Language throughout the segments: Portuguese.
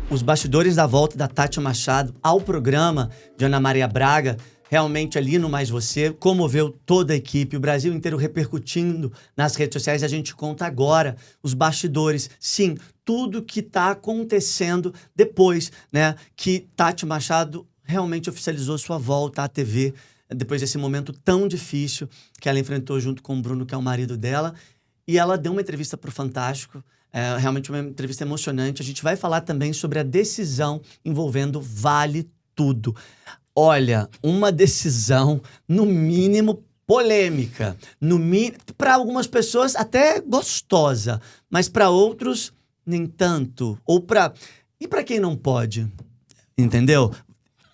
os bastidores da volta da Tati Machado ao programa de Ana Maria Braga, realmente ali no Mais Você, comoveu toda a equipe, o Brasil inteiro repercutindo nas redes sociais. A gente conta agora os bastidores, sim, tudo que está acontecendo depois, né, que Tati Machado realmente oficializou sua volta à TV, depois desse momento tão difícil que ela enfrentou junto com o Bruno, que é o marido dela. E ela deu uma entrevista para o Fantástico, realmente uma entrevista emocionante. A gente vai falar também sobre a decisão envolvendo Vale Tudo. Olha, uma decisão, no mínimo, polêmica. Para algumas pessoas, até gostosa. Mas para outros, nem tanto. E para quem não pode? Entendeu?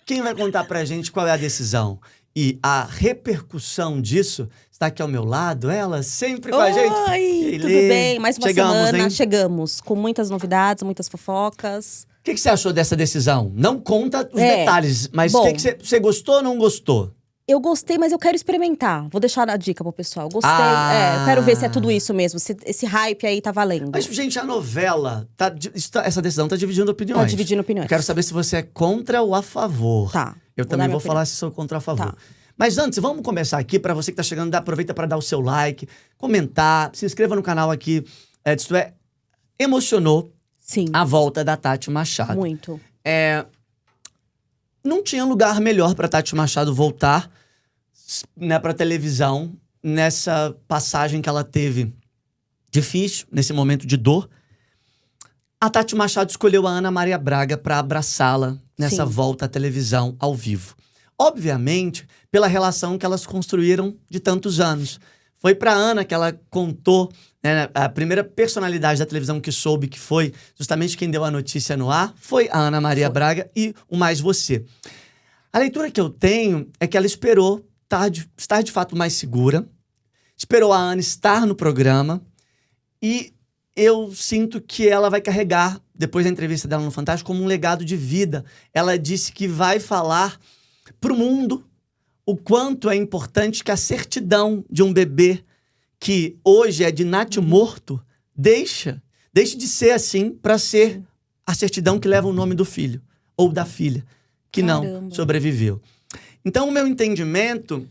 Quem vai contar pra gente qual é a decisão? E a repercussão disso está aqui ao meu lado, ela sempre com a gente. Oi, tudo bem? Mais uma semana, hein? Chegamos com muitas novidades, muitas fofocas. O que você achou dessa decisão? Não conta os detalhes, mas o que você gostou ou não gostou? Eu gostei, mas eu quero experimentar. Vou deixar a dica pro pessoal. Gostei. Eu quero ver se é tudo isso mesmo. Se esse hype aí tá valendo. Mas, gente, a novela, essa decisão tá dividindo opiniões. Tá dividindo opiniões. Eu quero saber se você é contra ou a favor. Tá. Eu também vou falar se sou contra ou a favor. Tá. Mas antes, vamos começar aqui. Para você que tá chegando, aproveita para dar o seu like, comentar, se inscreva no canal aqui. Isto emocionou Sim. a volta da Tati Machado. Muito. Não tinha lugar melhor para Tati Machado voltar, né, para televisão, nessa passagem que ela teve difícil, nesse momento de dor. A Tati Machado escolheu a Ana Maria Braga para abraçá-la nessa volta à televisão ao vivo. Obviamente, pela relação que elas construíram de tantos anos. Foi para Ana que ela contou, né, a primeira personalidade da televisão que soube que foi justamente quem deu a notícia no ar, foi a Ana Maria Braga e o Mais Você. A leitura que eu tenho é que ela esperou estar de fato mais segura, esperou a Ana estar no programa e eu sinto que ela vai carregar, depois da entrevista dela no Fantástico, como um legado de vida. Ela disse que vai falar para o mundo o quanto é importante que a certidão de um bebê que hoje é de natimorto deixe de ser assim para ser a certidão que leva o nome do filho ou da filha, que não sobreviveu. Então, o meu entendimento,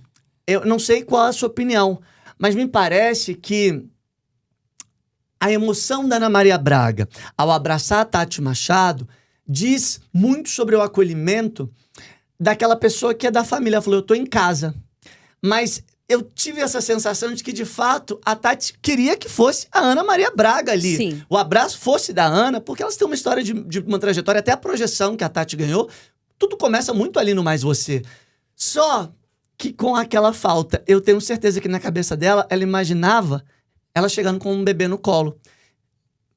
eu não sei qual é a sua opinião, mas me parece que a emoção da Ana Maria Braga ao abraçar a Tati Machado diz muito sobre o acolhimento daquela pessoa que é da família. Ela falou, eu tô em casa. Mas eu tive essa sensação de que, de fato, a Tati queria que fosse a Ana Maria Braga ali. Sim. O abraço fosse da Ana, porque elas têm uma história de uma trajetória, até a projeção que a Tati ganhou, tudo começa muito ali no Mais Você. Só que com aquela falta, eu tenho certeza que na cabeça dela, ela imaginava ela chegando com um bebê no colo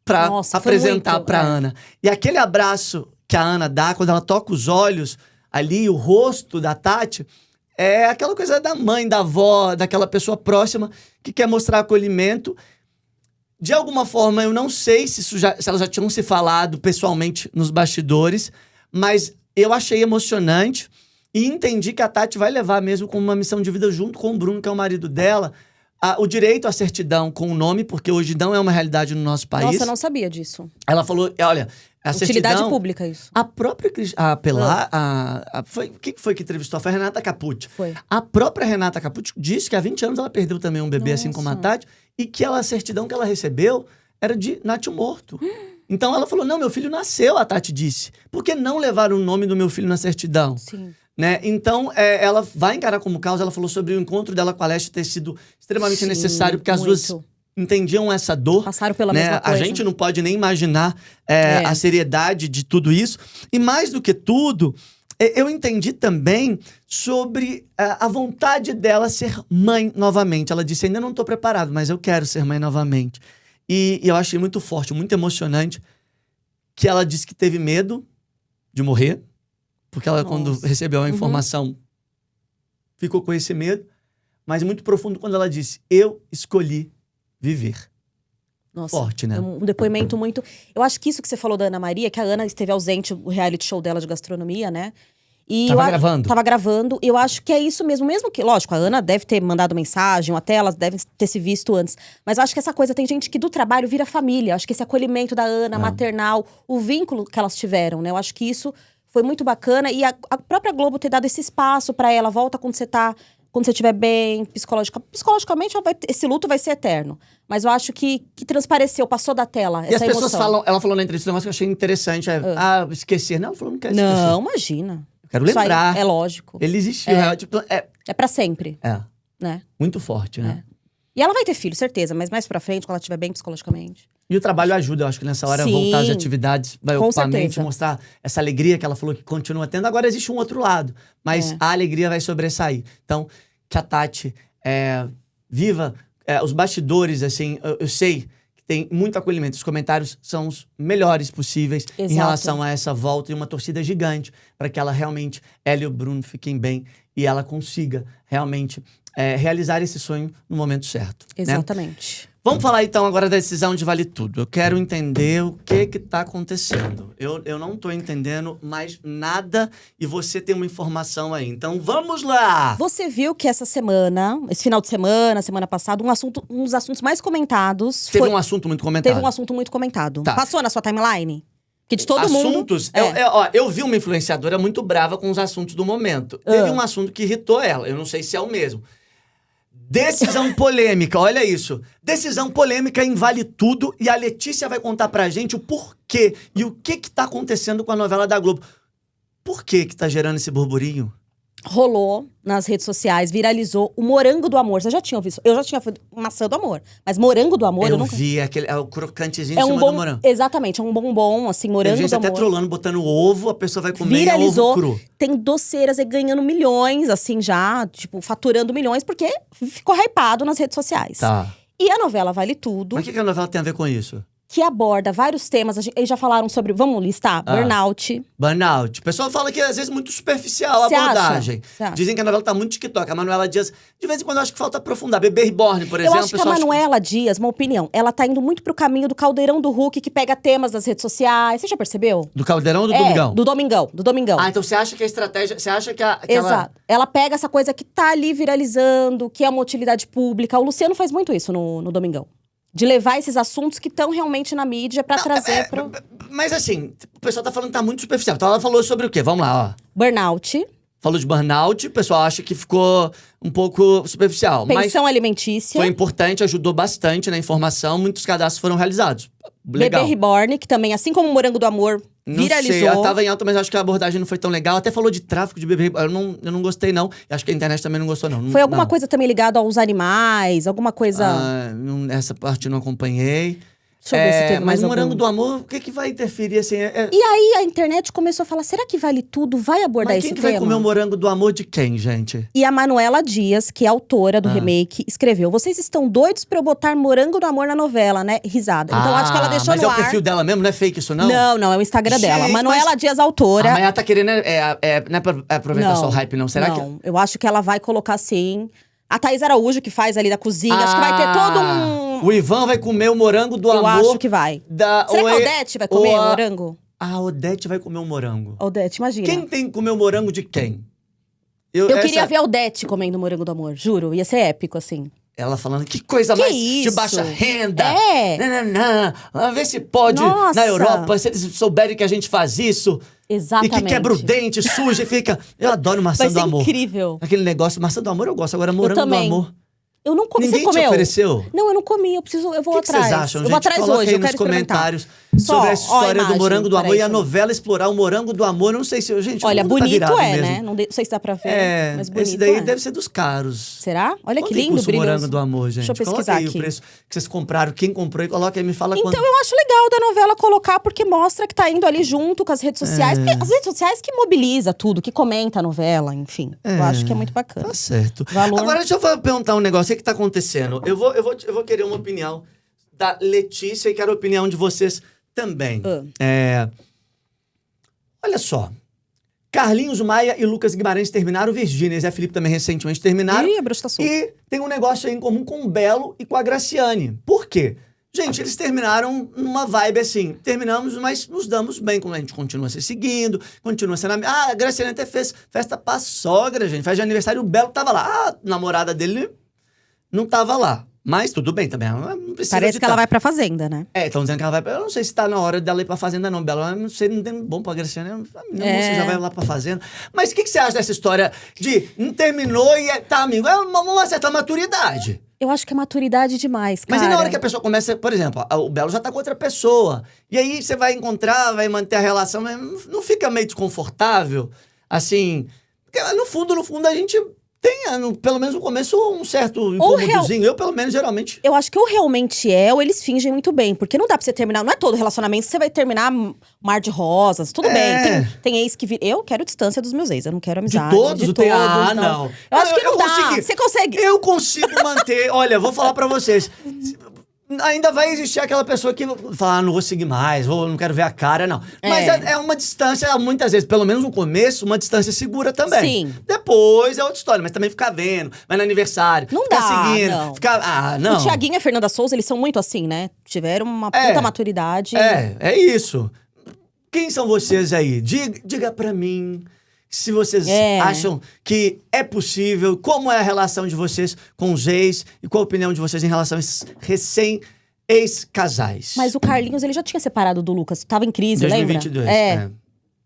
pra apresentar pra Ana. E aquele abraço que a Ana dá, quando ela toca os olhos ali, o rosto da Tati, é aquela coisa da mãe, da avó, daquela pessoa próxima que quer mostrar acolhimento. De alguma forma, eu não sei se elas já tinham se falado pessoalmente nos bastidores, mas eu achei emocionante e entendi que a Tati vai levar mesmo como uma missão de vida junto com o Bruno, que é o marido dela, o direito à certidão com o nome, porque hoje não é uma realidade no nosso país. Nossa, eu não sabia disso. Ela falou, olha, a utilidade certidão, pública, isso. A própria... Quem foi que entrevistou? Foi a Renata Capucci. Foi. A própria Renata Capucci disse que há 20 anos ela perdeu também um bebê, assim como a Tati, e que a certidão que ela recebeu era de natimorto. Então ela falou, não, meu filho nasceu, a Tati disse. Por que não levar o nome do meu filho na certidão? Sim. Né? Então, ela vai encarar como causa. Ela falou sobre o encontro dela com a Leste ter sido extremamente necessário, porque as duas entendiam essa dor. Passaram pela mesma coisa. A gente não pode nem imaginar a seriedade de tudo isso. E mais do que tudo, eu entendi também sobre a vontade dela ser mãe novamente. Ela disse, ainda não estou preparado, mas eu quero ser mãe novamente. E eu achei muito forte, muito emocionante, que ela disse que teve medo de morrer, porque ela, quando recebeu a informação, ficou com esse medo. Mas muito profundo quando ela disse, eu escolhi viver. Nossa, forte, né? Um depoimento muito... Eu acho que isso que você falou da Ana Maria, que a Ana esteve ausente, o reality show dela de gastronomia, né? E Tava gravando? Tava gravando. E eu acho que é isso mesmo que, lógico, a Ana deve ter mandado mensagem, ou até elas devem ter se visto antes. Mas eu acho que essa coisa, tem gente que do trabalho vira família. Eu acho que esse acolhimento da Ana, maternal, o vínculo que elas tiveram, né? Eu acho que isso foi muito bacana. E a própria Globo ter dado esse espaço pra ela, volta quando você estiver bem, psicologicamente, esse luto vai ser eterno. Mas eu acho que transpareceu, passou da tela, E essa as pessoas emoção. falam, ela falou na entrevista um negócio que eu achei interessante. Esquecer. Não, ela falou, não quero esquecer. Não, imagina. Eu quero Isso aí lembrar. é lógico. Ele existiu. É pra sempre, É, né? muito forte, né? E ela vai ter filho, certeza, mas mais pra frente, quando ela estiver bem psicologicamente. E o trabalho ajuda, eu acho que nessa hora Sim, voltar às atividades, vai com ocupar a mente, certeza. mostrar essa alegria que ela falou que continua tendo. Agora existe um outro lado, mas a alegria vai sobressair. Então, que a Tati viva os bastidores, assim, eu sei que tem muito acolhimento. Os comentários são os melhores possíveis em relação a essa volta e uma torcida gigante para que ela realmente, ela e o Bruno fiquem bem e ela consiga realmente realizar esse sonho no momento certo. Exatamente. Né? Vamos falar então agora da decisão de Vale Tudo. Eu quero entender o que tá acontecendo. Eu não tô entendendo mais nada e você tem uma informação aí. Então vamos lá! Você viu que esse final de semana passada, um dos assuntos mais comentados Teve um assunto muito comentado. Teve um assunto muito comentado. Tá. Passou na sua timeline? Que de todo mundo... Assuntos? Eu vi uma influenciadora muito brava com os assuntos do momento. Teve um assunto que irritou ela. Eu não sei se é o mesmo. Decisão polêmica, olha isso. Decisão polêmica em Vale Tudo e a Letícia vai contar pra gente o porquê e o que tá acontecendo com a novela da Globo. Por que tá gerando esse burburinho? Rolou nas redes sociais, viralizou o morango do amor. Você já tinha ouvido isso? Eu já tinha ouvido maçã do amor. Mas morango do amor, eu nunca... vi, o crocantezinho em cima do morango. Exatamente, é um bombom, assim, morango do amor. Tem gente até trolando, botando ovo, a pessoa vai comer Viralizou, ovo cru. Tem doceiras aí ganhando milhões, assim, já, tipo, faturando milhões, porque ficou hypado nas redes sociais. Tá. E a novela Vale Tudo... Mas o que a novela tem a ver com isso? Que aborda vários temas. Eles já falaram sobre, vamos listar, burnout. Burnout. O pessoal fala que às vezes é muito superficial a Cê abordagem. acha? Dizem que a novela tá muito TikTok. A Manuela Dias, de vez em quando, eu acho que falta aprofundar. Bebê Reborn, por exemplo. Eu acho que a Manuela Dias, uma opinião, ela tá indo muito pro caminho do caldeirão do Hulk, que pega temas das redes sociais. Você já percebeu? Do Caldeirão ou do Domingão? Do Domingão. Ah, então você acha que a estratégia... Você acha que Exato. Ela pega essa coisa que tá ali viralizando, que é uma utilidade pública. O Luciano faz muito isso no Domingão. De levar esses assuntos que estão realmente na mídia pra trazer pro... Mas assim, o pessoal tá falando que tá muito superficial. Então ela falou sobre o quê? Vamos lá, ó. Burnout. Falou de burnout, o pessoal acha que ficou um pouco superficial. Pensão mas alimentícia. foi importante, ajudou bastante na informação. Muitos cadastros foram realizados. Legal. Bebê Reborn, que também, assim como o Morango do Amor, viralizou. Não sei, ela tava em alta, mas acho que a abordagem não foi tão legal. Até falou de tráfico de bebê reborn. Eu não gostei, não. Acho que a internet também não gostou, não. Foi alguma coisa também ligada aos animais? Alguma coisa... Essa parte eu não acompanhei. Deixa eu ver se teve mais mas o Morango algum. do Amor, o que vai interferir, assim? E aí a internet começou a falar, será que Vale Tudo vai abordar Mas esse quem que tema? vai comer o Morango do Amor de quem, gente? E a Manuela Dias, que é autora do remake, escreveu: vocês estão doidos pra eu botar Morango do Amor na novela, né? Risada. Então acho que ela deixou mas no é ar. o perfil dela mesmo, não é fake isso, não? Não, é o Instagram dela. Gente, Manuela Dias, autora. Mas ela tá querendo, não é pra aproveitar só o hype, não? Será que... Não, eu acho que ela vai colocar sim. A Thaís Araújo, que faz ali da cozinha, acho que vai ter todo um... O Ivan vai comer o Morango do Amor. Eu acho que vai. Será que a Odete vai comer o morango? A Odete vai comer o morango. Odete, imagina. Quem tem que comer o morango de quem? Eu queria ver a Odete comendo o Morango do Amor, juro. Ia ser épico, assim. Ela falando, que coisa mais isso? de baixa renda. É. Vamos ver se pode, Nossa. na Europa, se eles souberem que a gente faz isso. Exatamente. E que quebra o dente, suja e fica... Eu adoro maçã Vai do ser amor. incrível. Aquele negócio, maçã do amor eu gosto. Agora, morango do amor... Eu não comi. Ninguém Você comeu? te ofereceu? Não, eu não comi. Eu vou O que atrás. vocês acham, eu gente? vou atrás Coloca hoje. aí Eu nos quero experimentar. comentários Só, sobre essa história a imagem, do morango do amor peraí, e a novela explorar o morango do amor. Eu não sei se... Gente, Olha, o mundo tá bonito virado mesmo. né? Não sei se dá pra ver, mas bonito esse daí é. deve ser dos caros. Será? Olha Quanto que lindo, custa o brilhoso. morango do amor, gente? Deixa eu pesquisar Coloca aí aqui. o preço que vocês compraram, quem comprou e coloca aí, me fala quanto. Então eu acho legal da novela colocar, porque mostra que tá indo ali junto com as redes sociais. Porque as redes sociais que mobiliza tudo, que comenta a novela, enfim. Eu acho que é muito bacana. Tá certo. Valor. Agora deixa eu perguntar um negócio, o que tá acontecendo? Eu vou querer uma opinião da Letícia e quero a opinião de vocês também. Olha só. Carlinhos Maia e Lucas Guimarães terminaram, Virgínia e Zé Felipe também recentemente terminaram. Ih, a bruxa tá solta. E tem um negócio aí em comum com o Belo e com a Graciane. Por quê? Gente, eles terminaram numa vibe assim. Terminamos, mas nos damos bem. Como a gente continua se seguindo, continua sendo amigo. Ah, a Graciane até fez festa pra sogra, gente. Festa de aniversário, o Belo tava lá. Ah, a namorada dele não tava lá. Mas tudo bem também. Não precisa Parece que ela vai pra fazenda, né? estão dizendo que ela vai pra... Eu não sei se tá na hora dela ir pra fazenda, não, Belo. Eu não sei, não tem bom pra Graciane. A moça já vai lá pra fazenda. Mas o que você acha dessa história de não terminou e tá amigo? É uma certa maturidade. Eu acho que é maturidade demais, cara. Mas e na hora que a pessoa começa, por exemplo, o Belo já tá com outra pessoa. E aí você vai encontrar, vai manter a relação, mas não fica meio desconfortável? Assim, porque no fundo, a gente tem, pelo menos no começo, um certo incômodozinho. Eu, pelo menos, geralmente... Eu acho que ou realmente é, ou eles fingem muito bem. Porque não dá pra você terminar... Não é todo relacionamento que você vai terminar mar de rosas. Tudo bem. Tem ex que... Eu quero distância dos meus ex. Eu não quero amizade. De todos? Não. Eu acho que não dá. Você consegue... Eu consigo manter... Olha, vou falar pra vocês. Ainda vai existir aquela pessoa que fala, não vou seguir mais, não quero ver a cara, não. Mas é uma distância, muitas vezes, pelo menos no começo, uma distância segura também. Sim. Depois é outra história, mas também ficar vendo, vai no aniversário, não ficar dá, seguindo, não. não. O Thiaguinho e a Fernanda Souza, eles são muito assim, né? Tiveram uma puta maturidade. É isso. Quem são vocês aí? Diga pra mim... Se vocês acham que é possível, como é a relação de vocês com os ex e qual a opinião de vocês em relação a esses recém-ex-casais. Mas o Carlinhos, ele já tinha separado do Lucas. Tava em crise, 2022, lembra?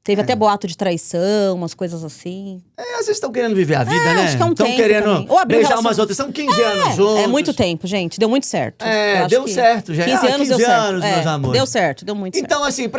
Teve até boato de traição, umas coisas assim. Às vezes estão querendo viver a vida, né? Acho que é um Estão tempo querendo beijar umas outras. São 15 anos juntos. É muito tempo, gente. Deu muito certo. Deu certo, gente. 15 anos deu certo. Meus amores. Deu certo, deu muito certo. Então, assim,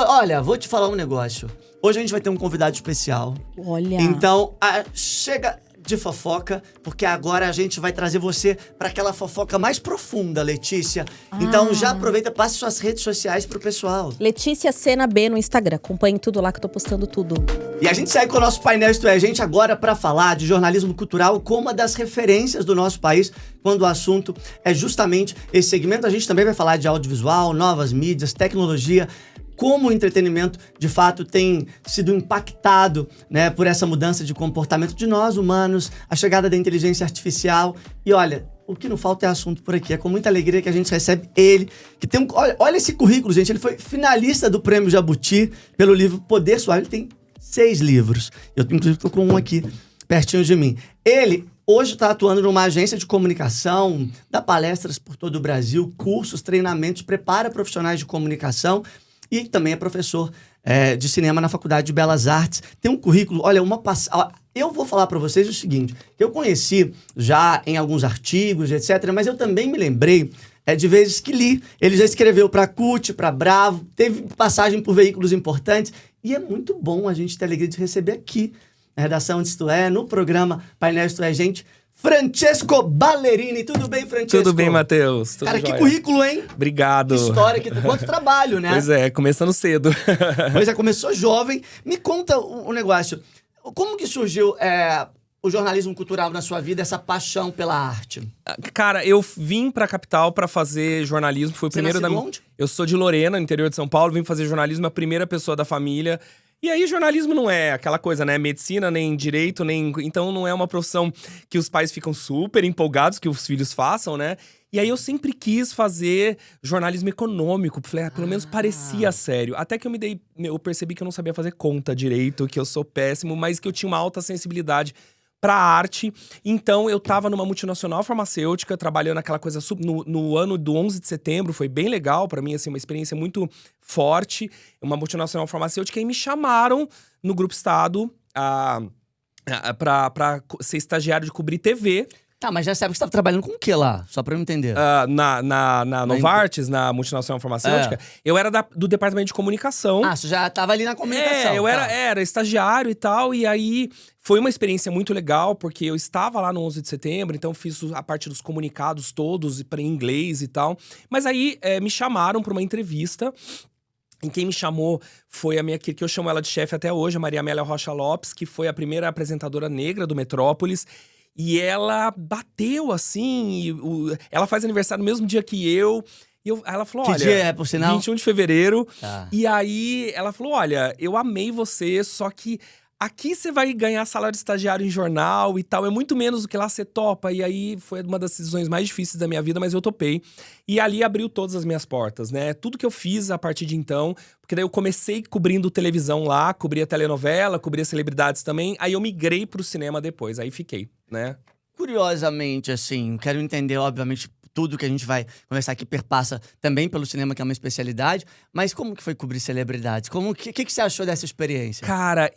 olha, vou te falar um negócio. Hoje a gente vai ter um convidado especial. Olha. Então, chega de fofoca, porque agora a gente vai trazer você para aquela fofoca mais profunda, Letícia. Então, já aproveita, passe suas redes sociais pro pessoal. Letícia Sena B no Instagram. Acompanhe tudo lá que eu tô postando tudo. E a gente segue com o nosso painel Isto É Gente agora para falar de jornalismo cultural como uma das referências do nosso país, quando o assunto é justamente esse segmento. A gente também vai falar de audiovisual, novas mídias, tecnologia, como o entretenimento, de fato, tem sido impactado, né, por essa mudança de comportamento de nós, humanos, a chegada da inteligência artificial. E olha, o que não falta é assunto por aqui. É com muita alegria que a gente recebe ele, que tem olha esse currículo, gente. Ele foi finalista do Prêmio Jabuti pelo livro Poder Suave. Ele tem 6 livros. Eu, inclusive, estou com um aqui, pertinho de mim. Ele... Hoje está atuando numa agência de comunicação, dá palestras por todo o Brasil, cursos, treinamentos, prepara profissionais de comunicação e também é professor de cinema na Faculdade de Belas Artes. Tem um currículo, olha, eu vou falar para vocês o seguinte, que eu conheci já em alguns artigos, etc., mas eu também me lembrei de vezes que li. Ele já escreveu para CUT, para Bravo, teve passagem por veículos importantes e é muito bom a gente ter a alegria de receber aqui na redação de Isto É, no programa Painel Isto É Gente, Francesco Ballerini. Tudo bem, Francesco? Tudo bem, Matheus. Cara, que currículo, hein? Obrigado. Que história, quanto trabalho, né? Pois é, começando cedo. Pois é, começou jovem. Me conta um negócio. Como que surgiu o jornalismo cultural na sua vida, essa paixão pela arte? Cara, eu vim pra capital pra fazer jornalismo. Foi o primeiro nasceu onde? Eu sou de Lorena, no interior de São Paulo. Vim fazer jornalismo, a primeira pessoa da família. E aí, jornalismo não é aquela coisa, né? Medicina, nem direito, nem... Então, não é uma profissão que os pais ficam super empolgados que os filhos façam, né? E aí, eu sempre quis fazer jornalismo econômico. Falei, pelo menos parecia sério. Até que eu percebi que eu não sabia fazer conta direito, que eu sou péssimo, mas que eu tinha uma alta sensibilidade pra arte. Então, eu tava numa multinacional farmacêutica, trabalhando aquela coisa no ano do 11 de setembro. Foi bem legal pra mim, assim, uma experiência muito forte. Uma multinacional farmacêutica. E me chamaram no Grupo Estado pra ser estagiário de cobrir TV. Tá, mas já sabe que você tava trabalhando com o que lá? Só pra eu entender. Na Novartis, na multinacional farmacêutica, eu era do departamento de comunicação. Você já tava ali na comunicação. Eu era estagiário e tal, e aí foi uma experiência muito legal, porque eu estava lá no 11 de setembro, então fiz a parte dos comunicados todos em inglês e tal. Mas aí me chamaram pra uma entrevista. E quem me chamou foi a minha, que eu chamo ela de chefe até hoje, a Maria Amélia Rocha Lopes, que foi a primeira apresentadora negra do Metrópolis. E ela bateu, assim, ela faz aniversário no mesmo dia que eu. E ela falou, olha… Que dia é, por sinal? 21 de fevereiro. Tá. E aí, ela falou, olha, eu amei você, só que aqui você vai ganhar salário de estagiário em jornal e tal, é muito menos do que lá você topa. E aí foi uma das decisões mais difíceis da minha vida, mas eu topei. E ali abriu todas as minhas portas, né? Tudo que eu fiz a partir de então, porque daí eu comecei cobrindo televisão lá, cobria telenovela, cobria celebridades também, aí eu migrei pro cinema depois, aí fiquei, né? Curiosamente, assim, quero entender, obviamente, tudo que a gente vai conversar aqui perpassa também pelo cinema, que é uma especialidade, mas como que foi cobrir celebridades? O que você achou dessa experiência? Cara,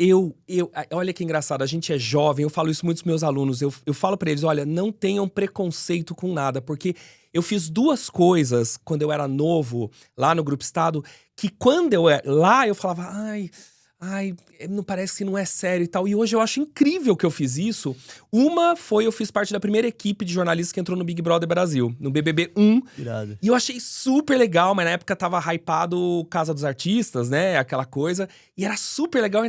olha que engraçado, a gente é jovem, eu falo isso muito pros meus alunos, eu falo pra eles, olha, não tenham preconceito com nada, porque eu fiz 2 coisas quando eu era novo, lá no Grupo Estado, que quando eu lá eu falava, ai, não parece que não é sério e tal. E hoje eu acho incrível que eu fiz isso. Uma foi, eu fiz parte da primeira equipe de jornalistas que entrou no Big Brother Brasil, no BBB 1. Irado. E eu achei super legal, mas na época tava hypado Casa dos Artistas, né? Aquela coisa. E era super legal.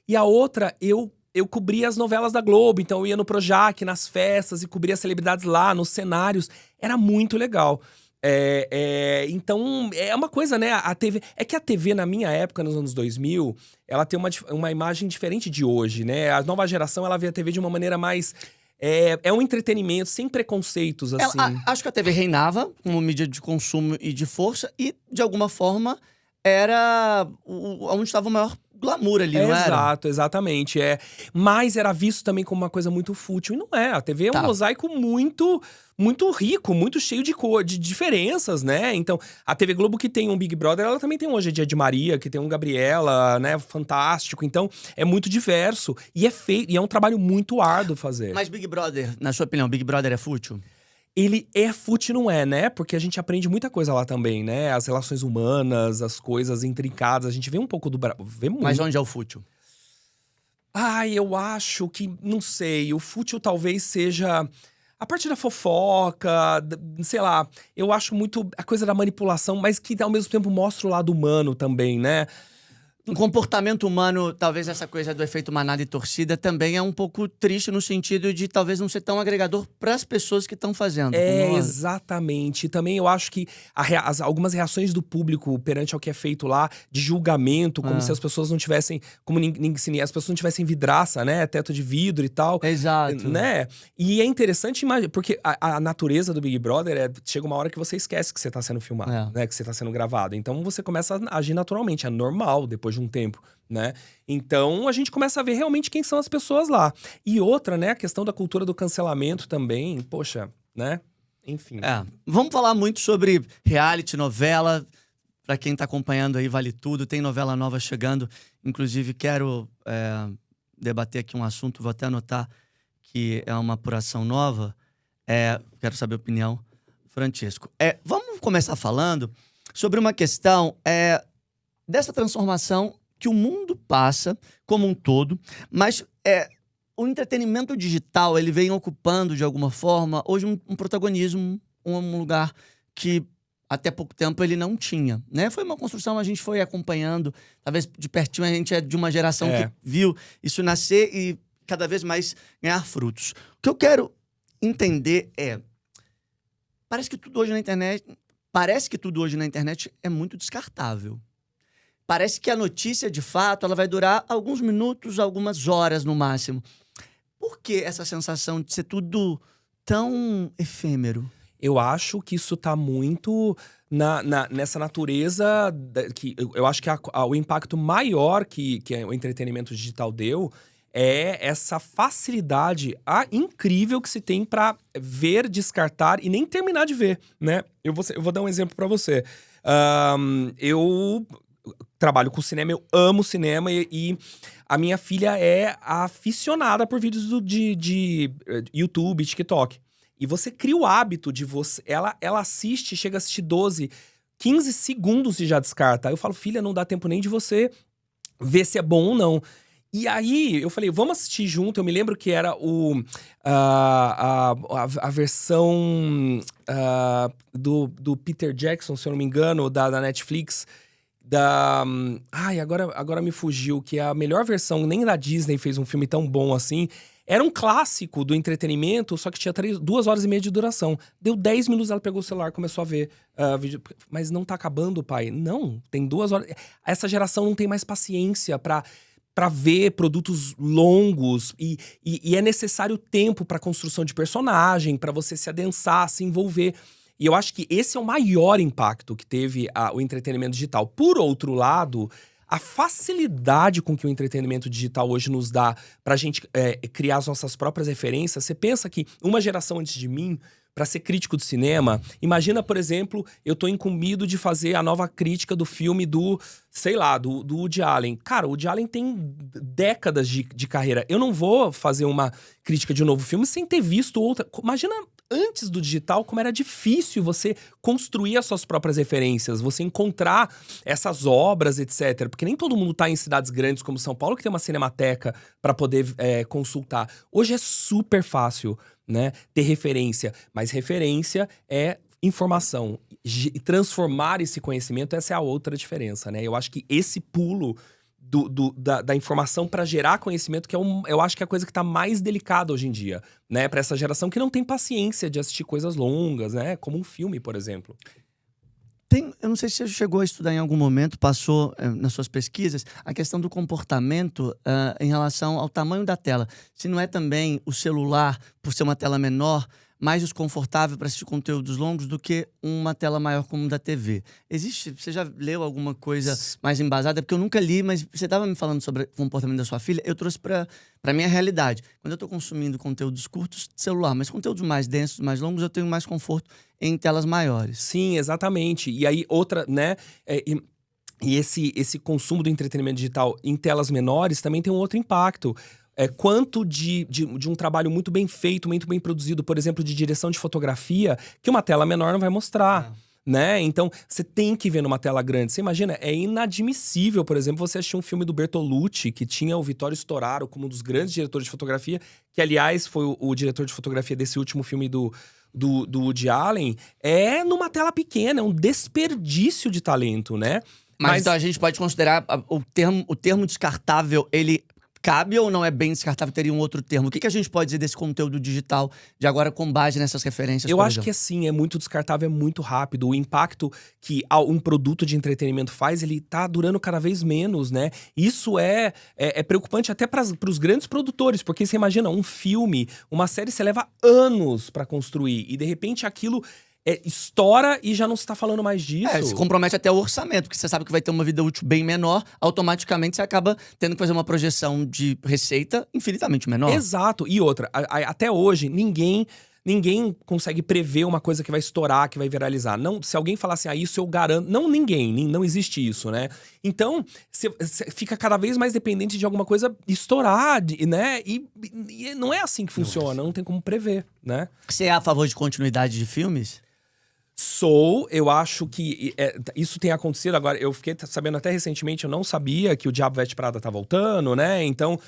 E a outra, eu cobria as novelas da Globo. Então eu ia no Projac, nas festas, e cobria celebridades lá, nos cenários. Era muito legal. Então, é uma coisa, né? A TV. É que a TV, na minha época, nos anos 2000, ela tem uma imagem diferente de hoje, né? A nova geração, ela vê a TV de uma maneira mais. É um entretenimento, sem preconceitos, assim. Acho que a TV reinava como mídia de consumo e de força, e, de alguma forma, era onde estava o maior glamour ali, não era? Exato, exatamente. Mas era visto também como uma coisa muito fútil. E não é. A TV é um mosaico muito, muito rico, muito cheio de diferenças, né? Então, a TV Globo, que tem um Big Brother, ela também tem um Hoje é Dia de Maria, que tem um Gabriela, né? Fantástico. Então, é muito diverso. E é feito, e é um trabalho muito árduo fazer. Mas Big Brother, na sua opinião, Big Brother é fútil? Ele é fútil, não é, né? Porque a gente aprende muita coisa lá também, né? As relações humanas, as coisas intrincadas. A gente vê um pouco do Brasil. Mas onde é o fútil? Eu acho que, não sei, o fútil talvez seja a parte da fofoca, sei lá. Eu acho muito a coisa da manipulação, mas que ao mesmo tempo mostra o lado humano também, né? O comportamento humano, talvez essa coisa do efeito manada e torcida, também é um pouco triste no sentido de talvez não ser tão agregador para as pessoas que estão fazendo. Exatamente. Também eu acho que algumas reações do público perante ao que é feito lá, de julgamento, como se as pessoas não tivessem, as pessoas não tivessem vidraça, né? Teto de vidro e tal. Exato. Né? E é interessante, porque a natureza do Big Brother chega uma hora que você esquece que você tá sendo filmado, né? Que você tá sendo gravado. Então você começa a agir naturalmente, é normal, depois de um tempo, né? Então a gente começa a ver realmente quem são as pessoas lá. E outra, né? A questão da cultura do cancelamento também, poxa, né? Enfim. Vamos falar muito sobre reality, novela. Pra quem tá acompanhando aí, vale tudo. Tem novela nova chegando. Inclusive, quero debater aqui um assunto, vou até anotar que é uma apuração nova. Quero saber a opinião, Francisco. Vamos começar falando sobre uma questão dessa transformação que o mundo passa como um todo, mas o entretenimento digital, ele vem ocupando de alguma forma hoje um protagonismo, um lugar que até pouco tempo ele não tinha, né? Foi uma construção, a gente foi acompanhando, talvez de pertinho, a gente é de uma geração que viu isso nascer e cada vez mais ganhar frutos. O que eu quero entender parece que tudo hoje na internet é muito descartável. Parece que a notícia, de fato, ela vai durar alguns minutos, algumas horas no máximo. Por que essa sensação de ser tudo tão efêmero? Eu acho que isso tá muito nessa natureza que eu acho que o impacto maior que o entretenimento digital deu é essa facilidade incrível que se tem para ver, descartar e nem terminar de ver, né? Eu vou dar um exemplo para você. Eu trabalho com cinema, eu amo cinema e a minha filha é aficionada por vídeos de YouTube, TikTok. E você cria o hábito de você... Ela assiste, chega a assistir 12, 15 segundos e já descarta. Aí eu falo, filha, não dá tempo nem de você ver se é bom ou não. E aí, eu falei, vamos assistir junto. Eu me lembro que era a versão do Peter Jackson, se eu não me engano, da Netflix. Agora me fugiu, que é a melhor versão, nem da Disney fez um filme tão bom assim. Era um clássico do entretenimento, só que tinha 2 horas e meia de duração. Deu 10 minutos, ela pegou o celular, começou a ver vídeo. Mas não tá acabando, pai. Não, tem 2 horas. Essa geração não tem mais paciência pra para ver produtos longos e é necessário tempo para construção de personagem, para você se adensar, se envolver. E eu acho que esse é o maior impacto que teve o entretenimento digital. Por outro lado, a facilidade com que o entretenimento digital hoje nos dá pra gente criar as nossas próprias referências. Você pensa que uma geração antes de mim, pra ser crítico de cinema, imagina, por exemplo, eu tô incumbido de fazer a nova crítica do filme do Woody Allen. Cara, o Woody Allen tem décadas de carreira. Eu não vou fazer uma crítica de um novo filme sem ter visto outra. Imagina antes do digital, como era difícil você construir as suas próprias referências, você encontrar essas obras, etc. Porque nem todo mundo tá em cidades grandes como São Paulo que tem uma cinemateca para poder consultar. Hoje é super fácil, né, ter referência, mas referência é informação. E transformar esse conhecimento, essa é a outra diferença, né? Eu acho que esse pulo da informação para gerar conhecimento, que eu acho que é a coisa que tá mais delicada hoje em dia, né? Para essa geração que não tem paciência de assistir coisas longas, né? Como um filme, por exemplo. Eu não sei se você chegou a estudar em algum momento, passou nas suas pesquisas, a questão do comportamento em relação ao tamanho da tela. Se não é também o celular, por ser uma tela menor, mais desconfortável para assistir conteúdos longos do que uma tela maior como da TV. Você já leu alguma coisa mais embasada? Porque eu nunca li, mas você estava me falando sobre o comportamento da sua filha, eu trouxe para minha realidade. Quando eu estou consumindo conteúdos curtos, celular, mas conteúdos mais densos, mais longos, eu tenho mais conforto em telas maiores. Sim, exatamente. E aí, outra, né? E esse consumo do entretenimento digital em telas menores também tem um outro impacto. Quanto de um trabalho muito bem feito, muito bem produzido, por exemplo, de direção de fotografia, que uma tela menor não vai mostrar. Né? Então, você tem que ver numa tela grande. Você imagina, é inadmissível, por exemplo, você assistir um filme do Bertolucci, que tinha o Vittorio Storaro como um dos grandes diretores de fotografia, que, aliás, foi o diretor de fotografia desse último filme do Woody Allen, numa tela pequena, é um desperdício de talento, né? Mas então a gente pode considerar o termo descartável, ele cabe ou não é bem descartável? Teria um outro termo? O que a gente pode dizer desse conteúdo digital de agora com base nessas referências? Eu acho que assim, é muito descartável, é muito rápido. O impacto que um produto de entretenimento faz, ele tá durando cada vez menos, né? Isso é preocupante até para os grandes produtores, porque você imagina, um filme, uma série, você leva anos para construir e de repente aquilo estoura e já não se tá falando mais disso. Se compromete até o orçamento, porque você sabe que vai ter uma vida útil bem menor, automaticamente você acaba tendo que fazer uma projeção de receita infinitamente menor. Exato. E outra, até hoje, ninguém consegue prever uma coisa que vai estourar, que vai viralizar. Não, se alguém falar assim, isso eu garanto. Não, não existe isso, né? Então, você fica cada vez mais dependente de alguma coisa estourar, né? E não é assim que funciona, não tem como prever, né? Você é a favor de continuidade de filmes? Eu acho que isso tem acontecido agora. Eu fiquei sabendo até recentemente, eu não sabia que o Diabo Veste Prada tá voltando, né? Então,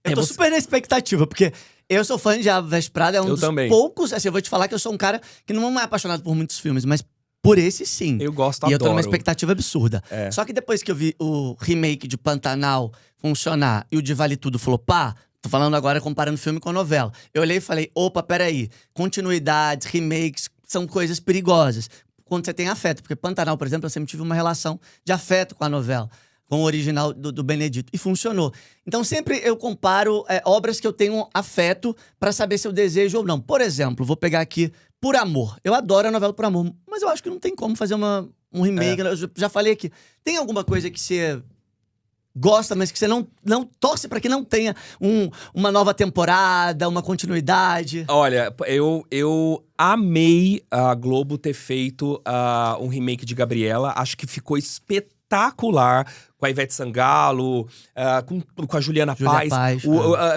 eu tô super na expectativa, porque eu sou fã de Diabo Veste Prada, é um dos poucos... Assim, eu vou te falar que eu sou um cara que não é apaixonado por muitos filmes, mas por esse sim. Eu gosto, adoro. E eu tô numa expectativa absurda. Só que depois que eu vi o remake de Pantanal funcionar e o de Vale Tudo flopar, tô falando agora comparando filme com a novela, eu olhei e falei, opa, peraí, continuidades, remakes, são coisas perigosas. Quando você tem afeto, porque Pantanal, por exemplo, eu sempre tive uma relação de afeto com a novela, com o original do Benedito, e funcionou. Então sempre eu comparo obras que eu tenho afeto pra saber se eu desejo ou não. Por exemplo, vou pegar aqui Por Amor. Eu adoro a novela Por Amor, mas eu acho que não tem como fazer um remake. Eu já falei aqui. Tem alguma coisa que você gosta, mas que você não torce pra que não tenha uma nova temporada, uma continuidade? Olha, eu amei a Globo ter feito um remake de Gabriela. Acho que ficou espetacular, com a Ivete Sangalo, com a Juliana Paz.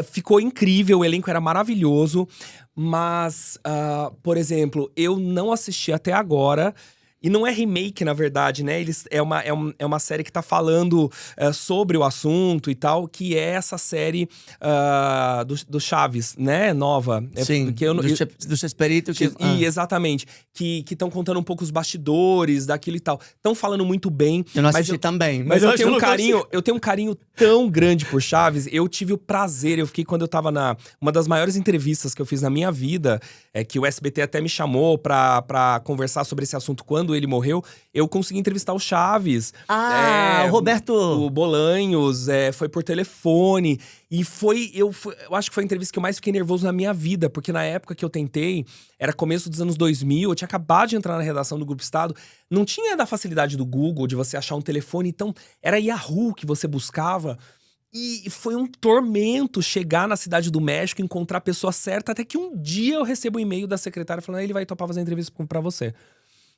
Ficou incrível, o elenco era maravilhoso. Mas, por exemplo, eu não assisti até agora. E não é remake, na verdade, né? É uma série que tá falando sobre o assunto e tal, que é essa série do Chaves, né? Nova. Sim, do Chespirito. Exatamente. Que estão contando um pouco os bastidores daquilo e tal. Estão falando muito bem. Eu não assisti também. Mas eu tenho um carinho tão grande por Chaves. Eu tive o prazer, quando eu tava uma das maiores entrevistas que eu fiz na minha vida, que o SBT até me chamou pra conversar sobre esse assunto quando quando ele morreu, eu consegui entrevistar o Chaves. O Roberto... O Bolanhos, foi por telefone. E eu acho que foi a entrevista que eu mais fiquei nervoso na minha vida. Porque na época que eu tentei, era começo dos anos 2000, eu tinha acabado de entrar na redação do Grupo Estado. Não tinha da facilidade do Google, de você achar um telefone. Então, era Yahoo que você buscava. E foi um tormento chegar na Cidade do México, encontrar a pessoa certa, até que um dia eu recebo um e-mail da secretária falando: ele vai topar fazer a entrevista pra você.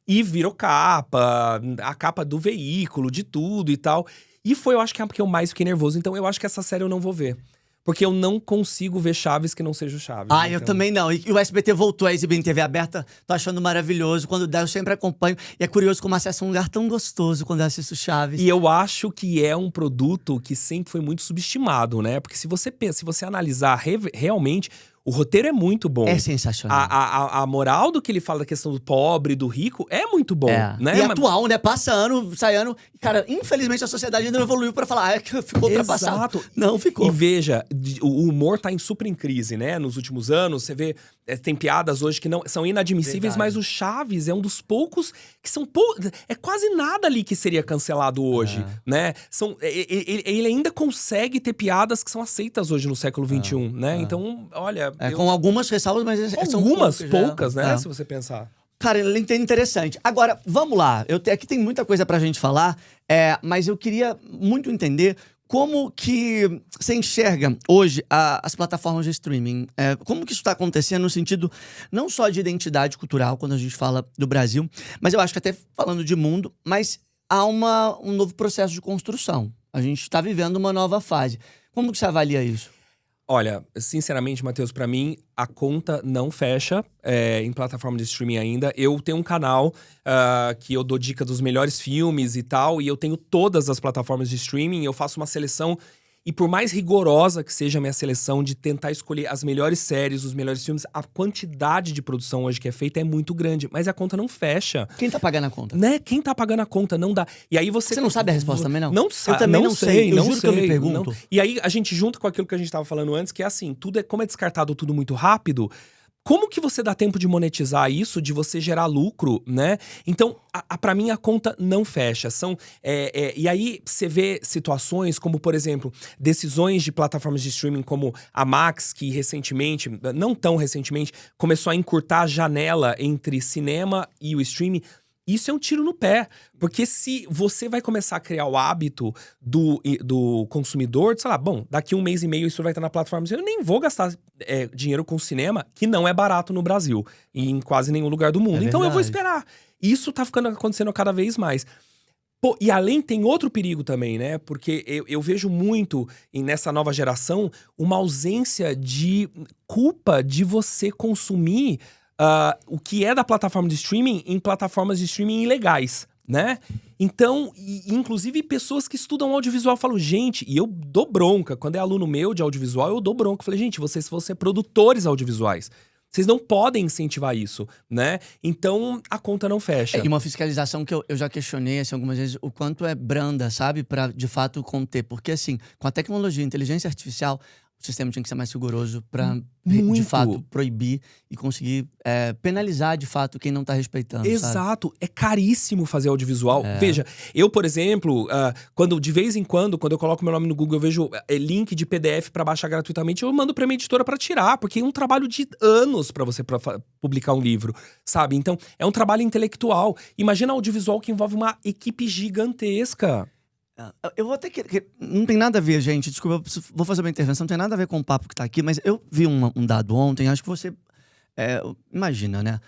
E virou capa, a capa do veículo, de tudo e tal. E foi, eu acho que é porque eu mais fiquei nervoso. Então eu acho que essa série eu não vou ver. Porque eu não consigo ver Chaves que não seja o Chaves. Eu também não. E o SBT voltou a exibir em TV aberta. Tô achando maravilhoso. Quando der, eu sempre acompanho. E é curioso como acesso a um lugar tão gostoso quando eu assisto Chaves. E eu acho que é um produto que sempre foi muito subestimado, né? Porque se você pensa, se você analisar realmente, o roteiro é muito bom. É sensacional. A moral do que ele fala da questão do pobre, do rico, é muito bom, né? E atual, né? Passa ano, sai ano. Cara, infelizmente a sociedade ainda não evoluiu pra falar que ficou ultrapassado. Exato. Não, ficou. E veja, o humor tá super em crise, né? Nos últimos anos, você vê, tem piadas hoje que não são inadmissíveis, mas o Chaves é um dos poucos que são é quase nada ali que seria cancelado hoje, né? Ele ainda consegue ter piadas que são aceitas hoje no século XXI, né? Então, olha... Com algumas ressalvas, mas são poucas, né? Se você pensar. Cara, interessante. Agora, vamos lá. Aqui tem muita coisa pra gente falar, mas eu queria muito entender como que você enxerga hoje as plataformas de streaming. Como que isso está acontecendo no sentido não só de identidade cultural, quando a gente fala do Brasil, mas eu acho que até falando de mundo, mas há um novo processo de construção. A gente está vivendo uma nova fase. Como que você avalia isso? Olha, sinceramente, Matheus, pra mim, a conta não fecha em plataforma de streaming ainda. Eu tenho um canal que eu dou dica dos melhores filmes e tal, e eu tenho todas as plataformas de streaming, eu faço uma seleção. E por mais rigorosa que seja a minha seleção de tentar escolher as melhores séries, os melhores filmes, a quantidade de produção hoje que é feita é muito grande. Mas a conta não fecha. Quem tá pagando a conta? Né? Quem tá pagando a conta não dá. E aí você não sabe a resposta também, não? Não Eu também não sei. Eu juro sei, que eu me pergunto. Não. E aí a gente junta com aquilo que a gente tava falando antes, que é assim, como é descartado tudo muito rápido, como que você dá tempo de monetizar isso, de você gerar lucro, né? Então, pra mim, a conta não fecha. E aí, você vê situações como, por exemplo, decisões de plataformas de streaming como a Max, que recentemente, não tão recentemente, começou a encurtar a janela entre cinema e o streaming. Isso é um tiro no pé, porque se você vai começar a criar o hábito do consumidor, sei lá, bom, daqui 1 mês e meio isso vai estar na plataforma, eu nem vou gastar dinheiro com cinema, que não é barato no Brasil, e em quase nenhum lugar do mundo. Então eu vou esperar. Isso tá acontecendo cada vez mais. Pô, e além tem outro perigo também, né? Porque eu vejo muito nessa nova geração uma ausência de culpa de você consumir o que é da plataforma de streaming em plataformas de streaming ilegais, né? Então, inclusive pessoas que estudam audiovisual falam, gente, e eu dou bronca, quando é aluno meu de audiovisual, eu dou bronca. Eu falei, gente, vocês vão ser produtores audiovisuais. Vocês não podem incentivar isso, né? Então, a conta não fecha. E uma fiscalização que eu já questionei assim, algumas vezes, o quanto é branda, sabe? Pra, de fato, conter. Porque, assim, com a tecnologia, a inteligência artificial, o sistema tinha que ser mais rigoroso pra, de fato, proibir e conseguir penalizar, de fato, quem não tá respeitando. Exato. Sabe? É caríssimo fazer audiovisual. Veja, eu, por exemplo, de vez em quando eu coloco meu nome no Google, eu vejo link de PDF pra baixar gratuitamente, eu mando pra minha editora pra tirar, porque é um trabalho de anos pra você publicar um livro, sabe? Então, é um trabalho intelectual. Imagina audiovisual que envolve uma equipe gigantesca. Eu vou ter que... Não tem nada a ver, gente. Desculpa, vou fazer uma intervenção. Não tem nada a ver com o papo que tá aqui, mas eu vi um dado ontem, acho que você... imagina, né?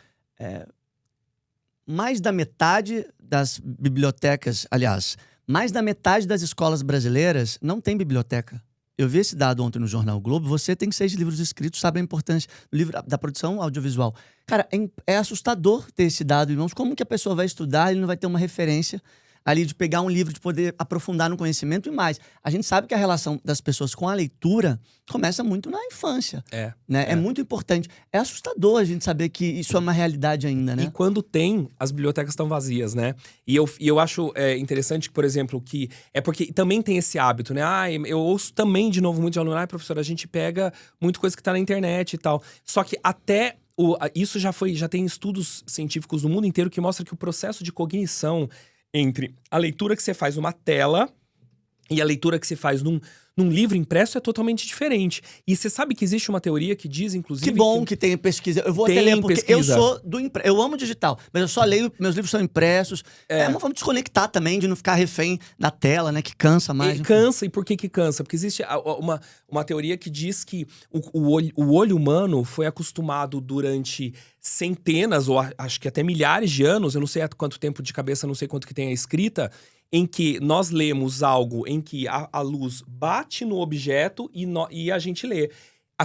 Mais da metade das bibliotecas... Aliás, mais da metade das escolas brasileiras não tem biblioteca. Eu vi esse dado ontem no Jornal Globo. Você tem 6 livros escritos, sabe a importância do livro, da produção audiovisual. Cara, é assustador ter esse dado em mãos. Como que a pessoa vai estudar e não vai ter uma referência ali de pegar um livro, de poder aprofundar no conhecimento e mais. A gente sabe que a relação das pessoas com a leitura começa muito na infância. Né? É muito importante. É assustador a gente saber que isso é uma realidade ainda, né? E quando tem, as bibliotecas estão vazias, né? E eu acho interessante, por exemplo, que... É porque também tem esse hábito, né? Eu ouço também, de novo, muito de aluno. Professor, a gente pega muita coisa que tá na internet e tal. Só que até Isso já tem estudos científicos no mundo inteiro que mostram que o processo de cognição entre a leitura que você faz numa tela e a leitura que se faz num livro impresso é totalmente diferente. E você sabe que existe uma teoria que diz, inclusive... Que bom que tem pesquisa. Eu vou até ler, porque pesquisa. eu sou do impresso. Eu amo digital, mas eu só leio, meus livros são impressos. É uma forma de desconectar também, de não ficar refém da tela, né? Que cansa mais. Cansa, e por que cansa? Porque existe uma teoria que diz que o olho humano foi acostumado durante centenas, ou acho que até milhares de anos, eu não sei há quanto tempo de cabeça, não sei quanto que tem a escrita, em que nós lemos algo em que a luz bate no objeto e a gente lê.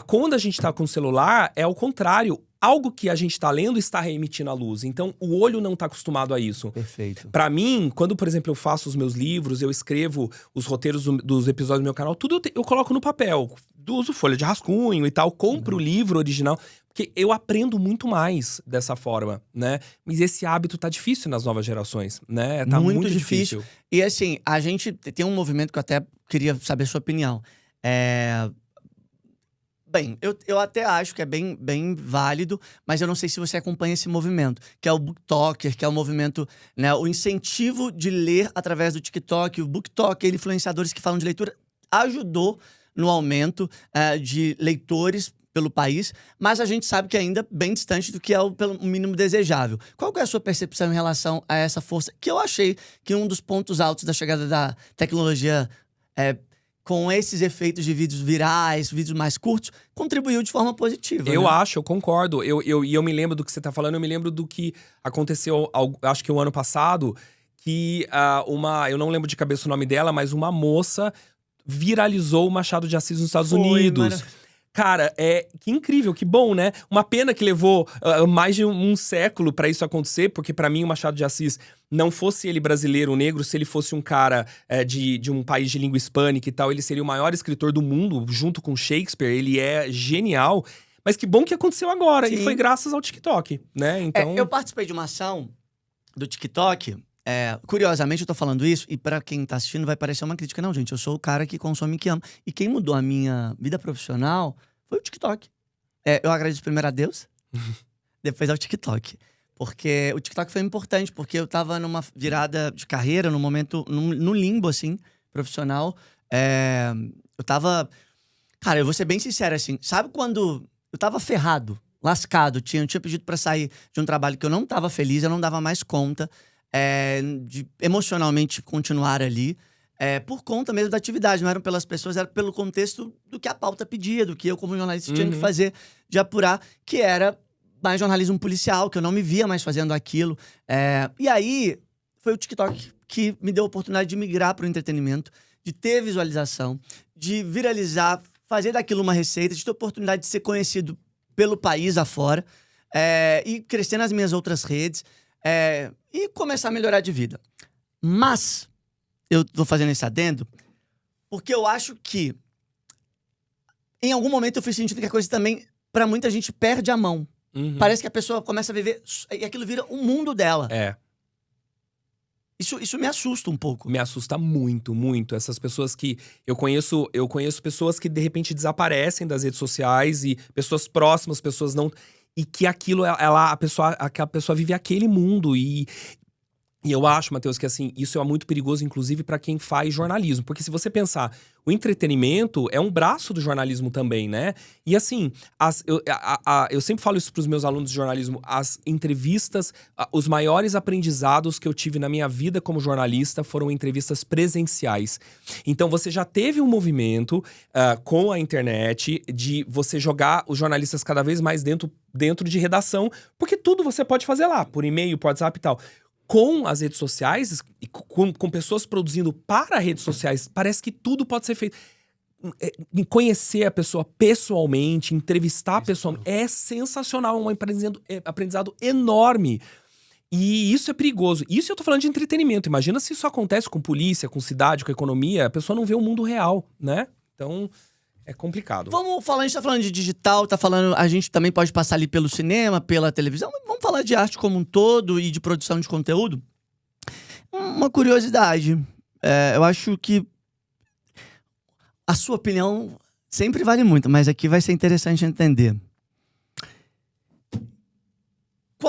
Quando a gente está com o celular, é o contrário. Algo que a gente está lendo está reemitindo a luz. Então, o olho não está acostumado a isso. Perfeito. Para mim, quando, por exemplo, eu faço os meus livros, eu escrevo os roteiros dos episódios do meu canal, tudo eu coloco no papel. Uso folha de rascunho e tal, compro o livro original. Porque eu aprendo muito mais dessa forma, né? Mas esse hábito tá difícil nas novas gerações, né? Tá muito difícil. E assim, a gente tem um movimento que eu até queria saber a sua opinião. Bem, eu até acho que é bem válido, mas eu não sei se você acompanha esse movimento, que é o BookToker, que é o movimento, né? O incentivo de ler através do TikTok. O BookToker, influenciadores que falam de leitura, ajudou no aumento de leitores pelo país, mas a gente sabe que ainda bem distante do que é o mínimo desejável. Qual que é a sua percepção em relação a essa força? Que eu achei que um dos pontos altos da chegada da tecnologia com esses efeitos de vídeos virais, vídeos mais curtos, contribuiu de forma positiva. Eu acho, eu concordo. E eu me lembro do que você tá falando, eu me lembro do que aconteceu, acho que o ano passado, que eu não lembro de cabeça o nome dela, mas uma moça viralizou o Machado de Assis nos Estados Unidos. Cara, que incrível, que bom, né? Uma pena que levou mais de um século pra isso acontecer, porque pra mim o Machado de Assis, não fosse ele brasileiro, negro, se ele fosse um cara de um país de língua hispânica e tal, ele seria o maior escritor do mundo, junto com Shakespeare, ele é genial. Mas que bom que aconteceu agora, Sim. E foi graças ao TikTok, né? Então... eu participei de uma ação do TikTok. Curiosamente, eu tô falando isso, e pra quem tá assistindo vai parecer uma crítica. Não, gente, eu sou o cara que consome e que ama. E quem mudou a minha vida profissional foi o TikTok. Eu agradeço primeiro a Deus, depois ao TikTok. Porque o TikTok foi importante, porque eu tava numa virada de carreira, num momento, num limbo, assim, profissional. Eu tava... Cara, eu vou ser bem sincero, assim, sabe quando eu tava ferrado, lascado, eu tinha pedido pra sair de um trabalho que eu não tava feliz, eu não dava mais conta de emocionalmente continuar ali, por conta mesmo da atividade, não eram pelas pessoas, era pelo contexto do que a pauta pedia, do que eu como jornalista tinha que fazer, de apurar, que era mais jornalismo policial, que eu não me via mais fazendo aquilo. E aí, foi o TikTok que me deu a oportunidade de migrar para o entretenimento, de ter visualização, de viralizar, fazer daquilo uma receita, de ter a oportunidade de ser conhecido pelo país afora, e crescer nas minhas outras redes, e começar a melhorar de vida. Mas eu tô fazendo esse adendo porque eu acho que em algum momento eu fui sentindo que a coisa também, pra muita gente, perde a mão. Parece que a pessoa começa a viver e aquilo vira o mundo dela. Isso me assusta um pouco. Me assusta muito, muito. Essas pessoas que... Eu conheço pessoas que, de repente, desaparecem das redes sociais, e pessoas próximas, pessoas não... E que aquilo, a pessoa vive aquele mundo. E eu acho, Matheus, que assim, isso é muito perigoso, inclusive, para quem faz jornalismo. Porque se você pensar, o entretenimento é um braço do jornalismo também, né? E assim, eu sempre falo isso pros meus alunos de jornalismo, as entrevistas, os maiores aprendizados que eu tive na minha vida como jornalista foram entrevistas presenciais. Então você já teve um movimento com a internet de você jogar os jornalistas cada vez mais dentro de redação, porque tudo você pode fazer lá, por e-mail, por WhatsApp e tal. Com as redes sociais, com pessoas produzindo para redes sociais, parece que tudo pode ser feito. Conhecer a pessoa pessoalmente, entrevistar a pessoa, é sensacional, um aprendizado enorme. E isso é perigoso. Isso eu tô falando de entretenimento. Imagina se isso acontece com polícia, com cidade, com economia, a pessoa não vê o mundo real, né? Então... é complicado. Vamos falar, a gente tá falando de digital, a gente também pode passar ali pelo cinema, pela televisão, mas vamos falar de arte como um todo e de produção de conteúdo? Uma curiosidade, eu acho que a sua opinião sempre vale muito, mas aqui vai ser interessante entender.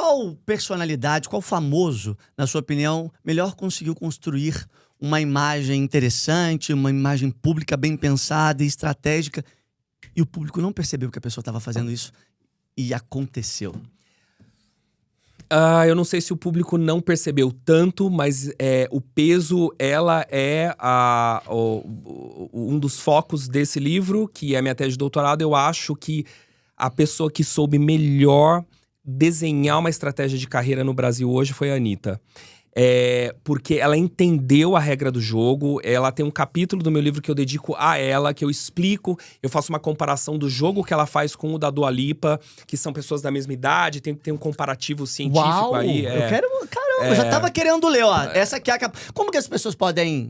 Qual personalidade, qual famoso, na sua opinião, melhor conseguiu construir uma imagem interessante, uma imagem pública bem pensada e estratégica, e o público não percebeu que a pessoa estava fazendo isso e aconteceu? Eu não sei se o público não percebeu tanto, mas o peso, ela é um dos focos desse livro, que é a minha tese de doutorado. Eu acho que a pessoa que soube melhor desenhar uma estratégia de carreira no Brasil hoje foi a Anitta. Porque ela entendeu a regra do jogo. Ela tem um capítulo do meu livro que eu dedico a ela, que eu explico, eu faço uma comparação do jogo que ela faz com o da Dua Lipa, que são pessoas da mesma idade, tem um comparativo científico. Uau, aí. Eu quero... Caramba, eu já tava querendo ler, ó. Essa aqui é a... Como que as pessoas podem...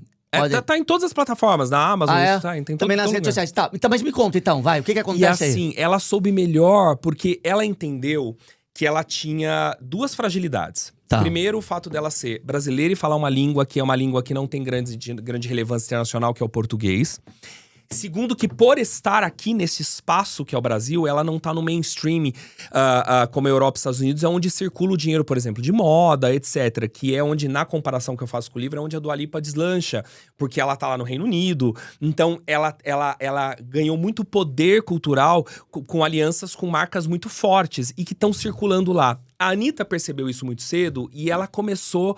Tá em todas as plataformas, na Amazon, tem também nas redes sociais. Tá, então, mas me conta então, vai, o que acontece aí? E assim, ela soube melhor porque ela entendeu que ela tinha duas fragilidades. Tá. Primeiro, o fato dela ser brasileira e falar uma língua que é uma língua que não tem grande relevância internacional, que é o português. Segundo, que por estar aqui nesse espaço que é o Brasil, ela não tá no mainstream como a Europa e os Estados Unidos, é onde circula o dinheiro, por exemplo, de moda, etc. Que é onde, na comparação que eu faço com o livro, é onde a Dua Lipa deslancha. Porque ela tá lá no Reino Unido. Então, ela ganhou muito poder cultural com alianças com marcas muito fortes e que estão circulando lá. A Anitta percebeu isso muito cedo e ela começou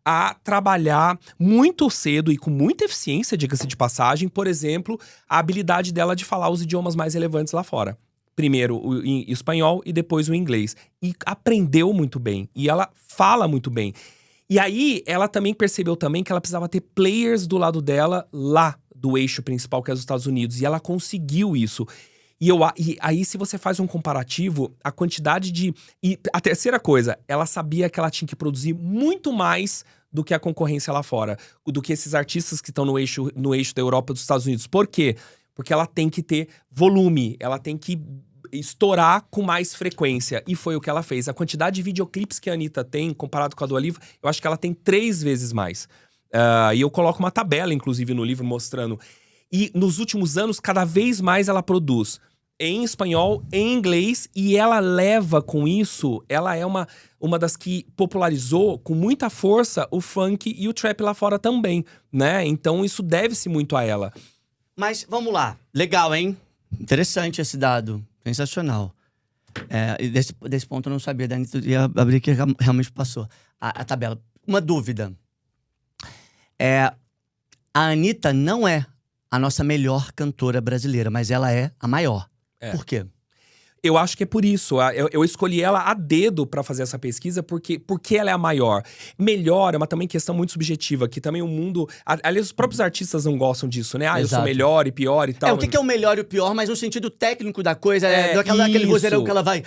a trabalhar muito cedo e com muita eficiência, diga-se de passagem, por exemplo, a habilidade dela de falar os idiomas mais relevantes lá fora. Primeiro o espanhol e depois o inglês. E aprendeu muito bem. E ela fala muito bem. E aí, ela também percebeu também que ela precisava ter players do lado dela lá do eixo principal, que é os Estados Unidos. E ela conseguiu isso. E aí, se você faz um comparativo, a quantidade de... E a terceira coisa, ela sabia que ela tinha que produzir muito mais do que a concorrência lá fora. Do que esses artistas que estão no eixo da Europa e dos Estados Unidos. Por quê? Porque ela tem que ter volume, ela tem que estourar com mais frequência. E foi o que ela fez. A quantidade de videoclipes que a Anitta tem, comparado com a Dua Lipa, eu acho que ela tem 3 vezes mais. E eu coloco uma tabela, inclusive, no livro, mostrando. E nos últimos anos, cada vez mais ela produz em espanhol, em inglês, e ela leva com isso, ela é uma das que popularizou com muita força o funk e o trap lá fora também, né? Então isso deve-se muito a ela. Mas vamos lá, legal, hein? Interessante esse dado, sensacional. E desse ponto eu não sabia, da Anitta ia abrir que realmente passou a tabela. Uma dúvida. A Anitta não é a nossa melhor cantora brasileira, mas ela é a maior. Por quê? Eu acho que é por isso. Eu escolhi ela a dedo pra fazer essa pesquisa porque ela é a maior. Melhor é uma também questão muito subjetiva, que também o mundo... Aliás, os próprios artistas não gostam disso, né? Eu sou melhor e pior e tal. O que é o melhor e o pior, mas no sentido técnico da coisa, daquele vozeirão que ela vai...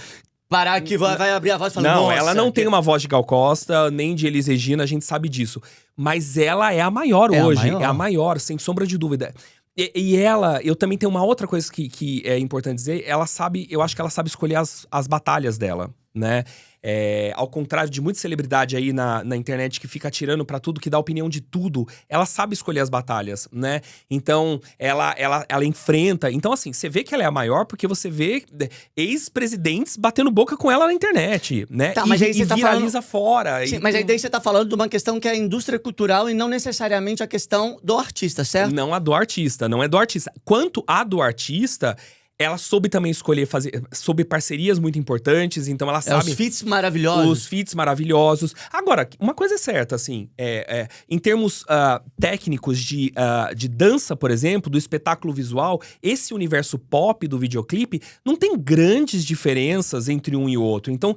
parar aqui, vai abrir a voz e falar... Não, ela não tem uma voz de Gal Costa, nem de Elis Regina, a gente sabe disso. Mas ela é a maior hoje. É a maior, sem sombra de dúvida. E ela, eu também tenho uma outra coisa que é importante dizer, eu acho que ela sabe escolher as batalhas dela, né? Ao contrário de muita celebridade aí na internet que fica atirando pra tudo, que dá opinião de tudo, ela sabe escolher as batalhas, né? Então, ela enfrenta. Então, assim, você vê que ela é a maior porque você vê ex-presidentes batendo boca com ela na internet, né? Tá, mas aí você viraliza fora. Sim, mas aí daí você tá falando de uma questão que é a indústria cultural e não necessariamente a questão do artista, certo? Não a do artista, não é do artista. Quanto a do artista... Ela soube também escolher soube parcerias muito importantes, então ela sabe... Os feats maravilhosos. Os feats maravilhosos. Agora, uma coisa é certa, assim, em termos técnicos de dança, por exemplo, do espetáculo visual, esse universo pop do videoclipe não tem grandes diferenças entre um e o outro. Então,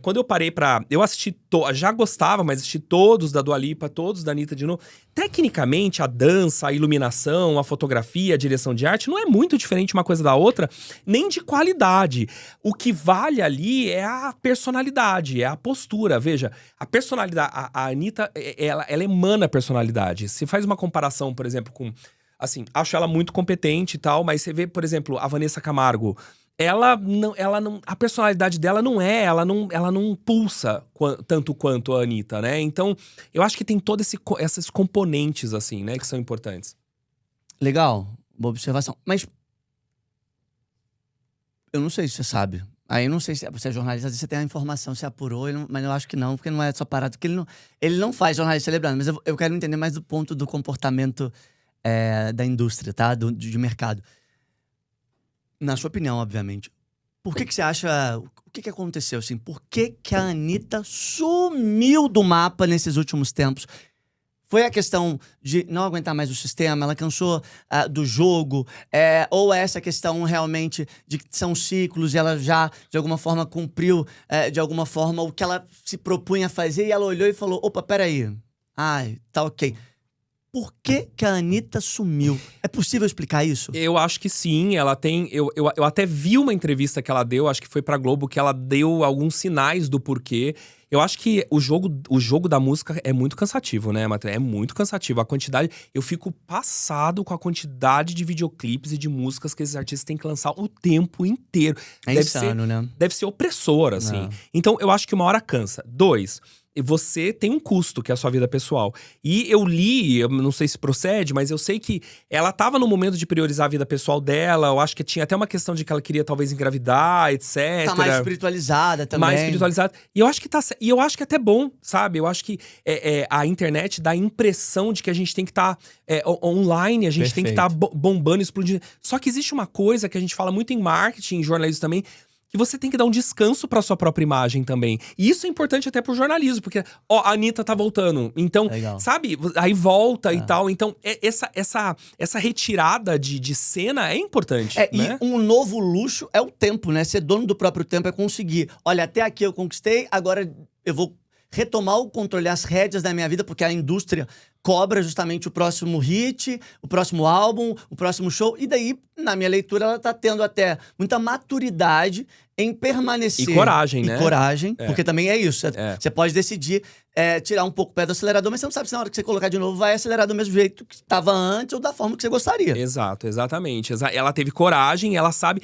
quando eu parei eu assisti, já gostava, mas assisti todos da Dua Lipa, todos da Anitta de novo. Tecnicamente, a dança, a iluminação, a fotografia, a direção de arte não é muito diferente uma coisa da outra, nem de qualidade. O que vale ali é a personalidade, é a postura. Veja, a personalidade, a Anitta, ela emana personalidade. Se faz uma comparação, por exemplo, com... Assim, acho ela muito competente e tal, mas você vê, por exemplo, a Vanessa Camargo. Ela não, a personalidade dela ela não pulsa tanto quanto a Anitta, né? Então, eu acho que tem todos esses componentes, assim, né, que são importantes. Legal, boa observação. Mas eu não sei se você sabe, Aí eu não sei se você é jornalista, às vezes você tem a informação, se apurou, mas eu acho que não, porque não é só parado. Porque ele não faz jornalista celebrando, mas eu quero entender mais do ponto do comportamento da indústria, tá? De mercado. Na sua opinião, obviamente. Por que você acha... O que aconteceu, assim? Por que a Anitta sumiu do mapa nesses últimos tempos? Foi a questão de não aguentar mais o sistema, ela cansou do jogo, ou essa questão realmente de que são ciclos e ela já, de alguma forma, cumpriu, de alguma forma, o que ela se propunha a fazer e ela olhou e falou, opa, peraí, ai, tá ok. Por que a Anitta sumiu? É possível explicar isso? Eu acho que sim, ela tem… Eu até vi uma entrevista que ela deu, acho que foi pra Globo, que ela deu alguns sinais do porquê. Eu acho que o jogo da música é muito cansativo, né, Matheus? É muito cansativo. A quantidade… Eu fico passado com a quantidade de videoclipes e de músicas que esses artistas têm que lançar o tempo inteiro. É insano, né? Deve ser opressor, assim. Não. Então, eu acho que uma hora cansa. 2… Você tem um custo, que é a sua vida pessoal. E eu li, eu não sei se procede, mas eu sei que ela tava no momento de priorizar a vida pessoal dela. Eu acho que tinha até uma questão de que ela queria talvez engravidar, etc. Tá mais espiritualizada também. Mais espiritualizada. E eu acho que é até bom, sabe? Eu acho que a internet dá a impressão de que a gente tem que estar online, a gente tem que estar bombando, explodindo. Só que existe uma coisa que a gente fala muito em marketing, em jornalismo também, que você tem que dar um descanso pra sua própria imagem também. E isso é importante até pro jornalismo, porque, a Anitta tá voltando. Então, legal. sabe? Aí volta e tal. Então, essa retirada de cena é importante, né? E um novo luxo é o tempo, né? Ser dono do próprio tempo é conseguir. Olha, até aqui eu conquistei, agora eu vou retomar o controle, as rédeas da minha vida, porque a indústria cobra justamente o próximo hit, o próximo álbum, o próximo show. E daí, na minha leitura, ela tá tendo até muita maturidade em permanecer. E coragem, né? E coragem, porque também é isso. Você pode decidir tirar um pouco o pé do acelerador, mas você não sabe se na hora que você colocar de novo vai acelerar do mesmo jeito que estava antes ou da forma que você gostaria. Exato, exatamente. Ela teve coragem, ela sabe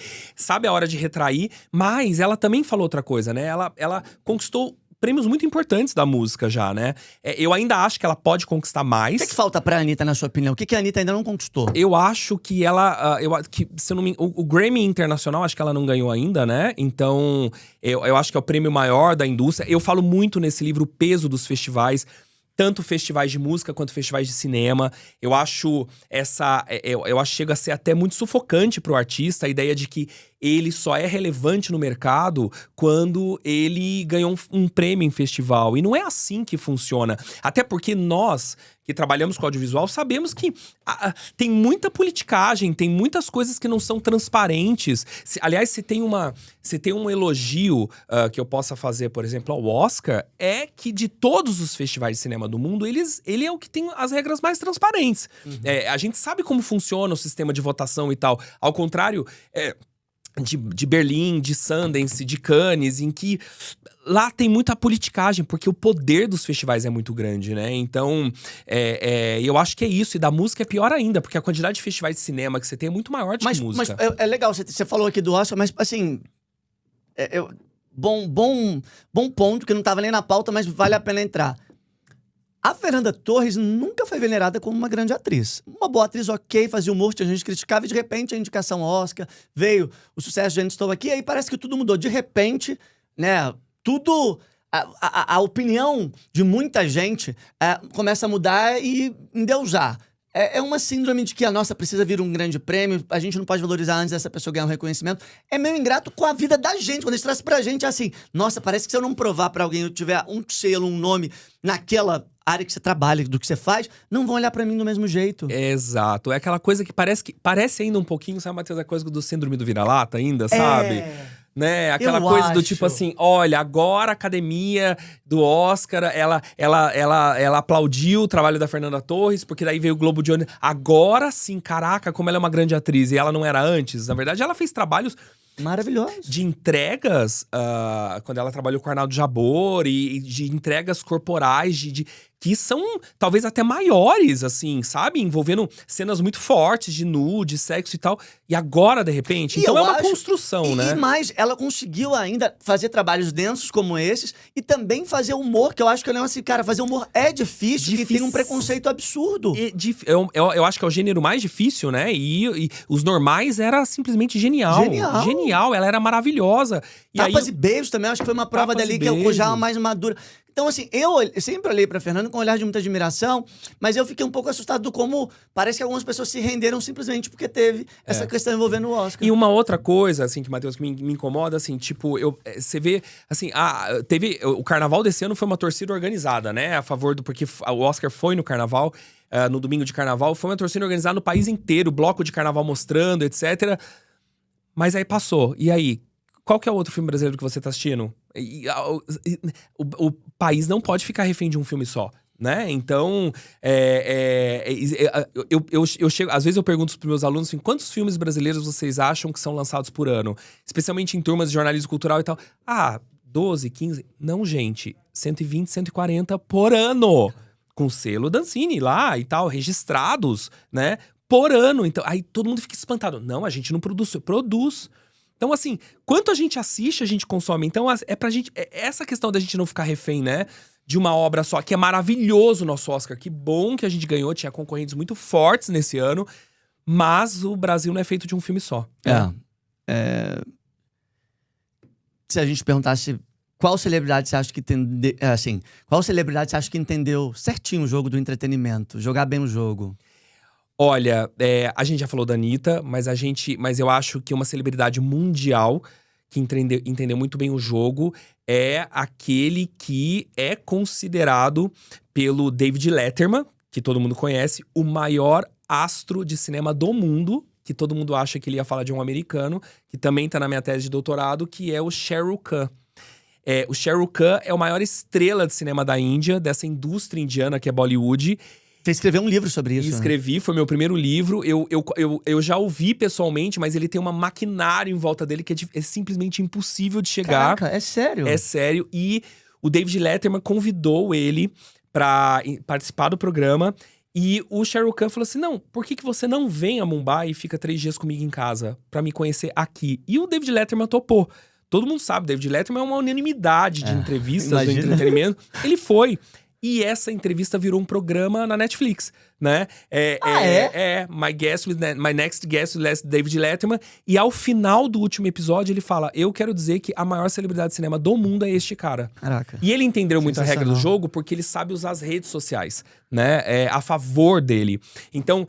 a hora de retrair, mas ela também falou outra coisa, né? Ela conquistou prêmios muito importantes da música já, né? Eu ainda acho que ela pode conquistar mais. O que falta pra Anitta, na sua opinião? O que a Anitta ainda não conquistou? Eu acho que ela… se eu não me, o Grammy Internacional, acho que ela não ganhou ainda, né? Então, eu acho que é o prêmio maior da indústria. Eu falo muito nesse livro o peso dos festivais. Tanto festivais de música quanto festivais de cinema. Eu acho eu acho que chega a ser até muito sufocante pro artista a ideia de que ele só é relevante no mercado quando ele ganhou um prêmio em festival. E não é assim que funciona. Até porque nós, que trabalhamos com audiovisual, sabemos que tem muita politicagem, tem muitas coisas que não são transparentes. Aliás, se tem um elogio que eu possa fazer, por exemplo, ao Oscar, é que de todos os festivais de cinema do mundo, ele é o que tem as regras mais transparentes. A gente sabe como funciona o sistema de votação e tal. Ao contrário… De Berlim, de Sundance, de Cannes, em que lá tem muita politicagem, porque o poder dos festivais é muito grande, né? Então, eu acho que é isso. E da música é pior ainda, porque a quantidade de festivais de cinema que você tem é muito maior do que música. Mas é legal, você falou aqui do Oscar, mas assim… Bom ponto, que não estava nem na pauta, mas vale a pena entrar. A Fernanda Torres nunca foi venerada como uma grande atriz. Uma boa atriz, ok, fazia humor, tinha gente criticava, e de repente a indicação Oscar, veio o sucesso de Ainda Estou Aqui, e aí parece que tudo mudou. De repente, né, tudo… A opinião de muita gente começa a mudar e endeusar. É uma síndrome de que a nossa precisa vir um grande prêmio, a gente não pode valorizar antes dessa pessoa ganhar um reconhecimento. É meio ingrato com a vida da gente. Quando eles trazem pra gente, é assim, nossa, parece que se eu não provar pra alguém, eu tiver um selo, um nome naquela área que você trabalha, do que você faz, não vão olhar pra mim do mesmo jeito. Exato. É aquela coisa que parece ainda um pouquinho, sabe, Matheus, a coisa do síndrome do vira-lata ainda, sabe? Né? Aquela coisa do tipo assim, olha, agora a academia do Oscar, ela aplaudiu o trabalho da Fernanda Torres, porque daí veio o Globo de Ouro. Agora sim, caraca, como ela é uma grande atriz e ela não era antes. Na verdade, ela fez trabalhos maravilhosos de entregas, quando ela trabalhou com o Arnaldo Jabor, e de entregas corporais, que são talvez até maiores, assim, sabe? Envolvendo cenas muito fortes de nu, de sexo e tal. E agora, de repente, então é uma construção, né? E mais, ela conseguiu ainda fazer trabalhos densos como esses e também fazer humor, que eu acho que é um negócio assim, cara, fazer humor é difícil e tem um preconceito absurdo. Eu acho que é o gênero mais difícil, né? E os normais era simplesmente genial. Genial, ela era maravilhosa. Tapas e beijos também, acho que foi uma prova dali que eu já mais madura. Então, assim, eu sempre olhei pra Fernanda com um olhar de muita admiração, mas eu fiquei um pouco assustado do como parece que algumas pessoas se renderam simplesmente porque teve essa questão envolvendo o Oscar. E uma outra coisa, assim, que, Matheus, que me incomoda, assim, tipo, você vê, assim, teve, o carnaval desse ano foi uma torcida organizada, né, a favor porque o Oscar foi no carnaval, no domingo de carnaval, foi uma torcida organizada no país inteiro, bloco de carnaval mostrando, etc. Mas aí passou, e aí? Qual que é o outro filme brasileiro que você tá assistindo? O país não pode ficar refém de um filme só, né? Então, eu chego, às vezes eu pergunto pros meus alunos assim, quantos filmes brasileiros vocês acham que são lançados por ano? Especialmente em turmas de jornalismo cultural e tal. 12, 15... Não, gente. 120, 140 por ano. Com selo Dancini lá e tal, registrados, né? Por ano. Então, aí todo mundo fica espantado. Não, a gente não produz. Produz. Então, assim, quanto a gente assiste, a gente consome. Então, é pra gente... essa questão da gente não ficar refém, né? De uma obra só, que é maravilhoso o nosso Oscar. Que bom que a gente ganhou, tinha concorrentes muito fortes nesse ano. Mas o Brasil não é feito de um filme só. Se a gente perguntasse qual celebridade você acha que qual celebridade você acha que entendeu certinho o jogo do entretenimento? Jogar bem o jogo? Olha, a gente já falou da Anitta, mas eu acho que uma celebridade mundial que entendeu muito bem o jogo é aquele que é considerado pelo David Letterman, que todo mundo conhece, o maior astro de cinema do mundo, que todo mundo acha que ele ia falar de um americano, que também tá na minha tese de doutorado, que é o Shah Rukh Khan. O Shah Rukh Khan é a maior estrela de cinema da Índia, dessa indústria indiana que é Bollywood. Você escreveu um livro sobre isso, Escrevi, foi meu primeiro livro. Eu já ouvi pessoalmente, mas ele tem uma maquinário em volta dele que é simplesmente impossível de chegar. Caraca, é sério? É sério. E o David Letterman convidou ele pra participar do programa. E o Shah Rukh Khan falou assim, não, por que você não vem a Mumbai e fica 3 dias comigo em casa pra me conhecer aqui? E o David Letterman topou. Todo mundo sabe, David Letterman é uma unanimidade de entrevistas do entretenimento. Ele foi. E essa entrevista virou um programa na Netflix, né? My Next Guest with David Letterman. E ao final do último episódio, ele fala, eu quero dizer que a maior celebridade de cinema do mundo é este cara. Caraca. E ele entendeu muito a regra do jogo porque ele sabe usar as redes sociais, né? A favor dele. Então,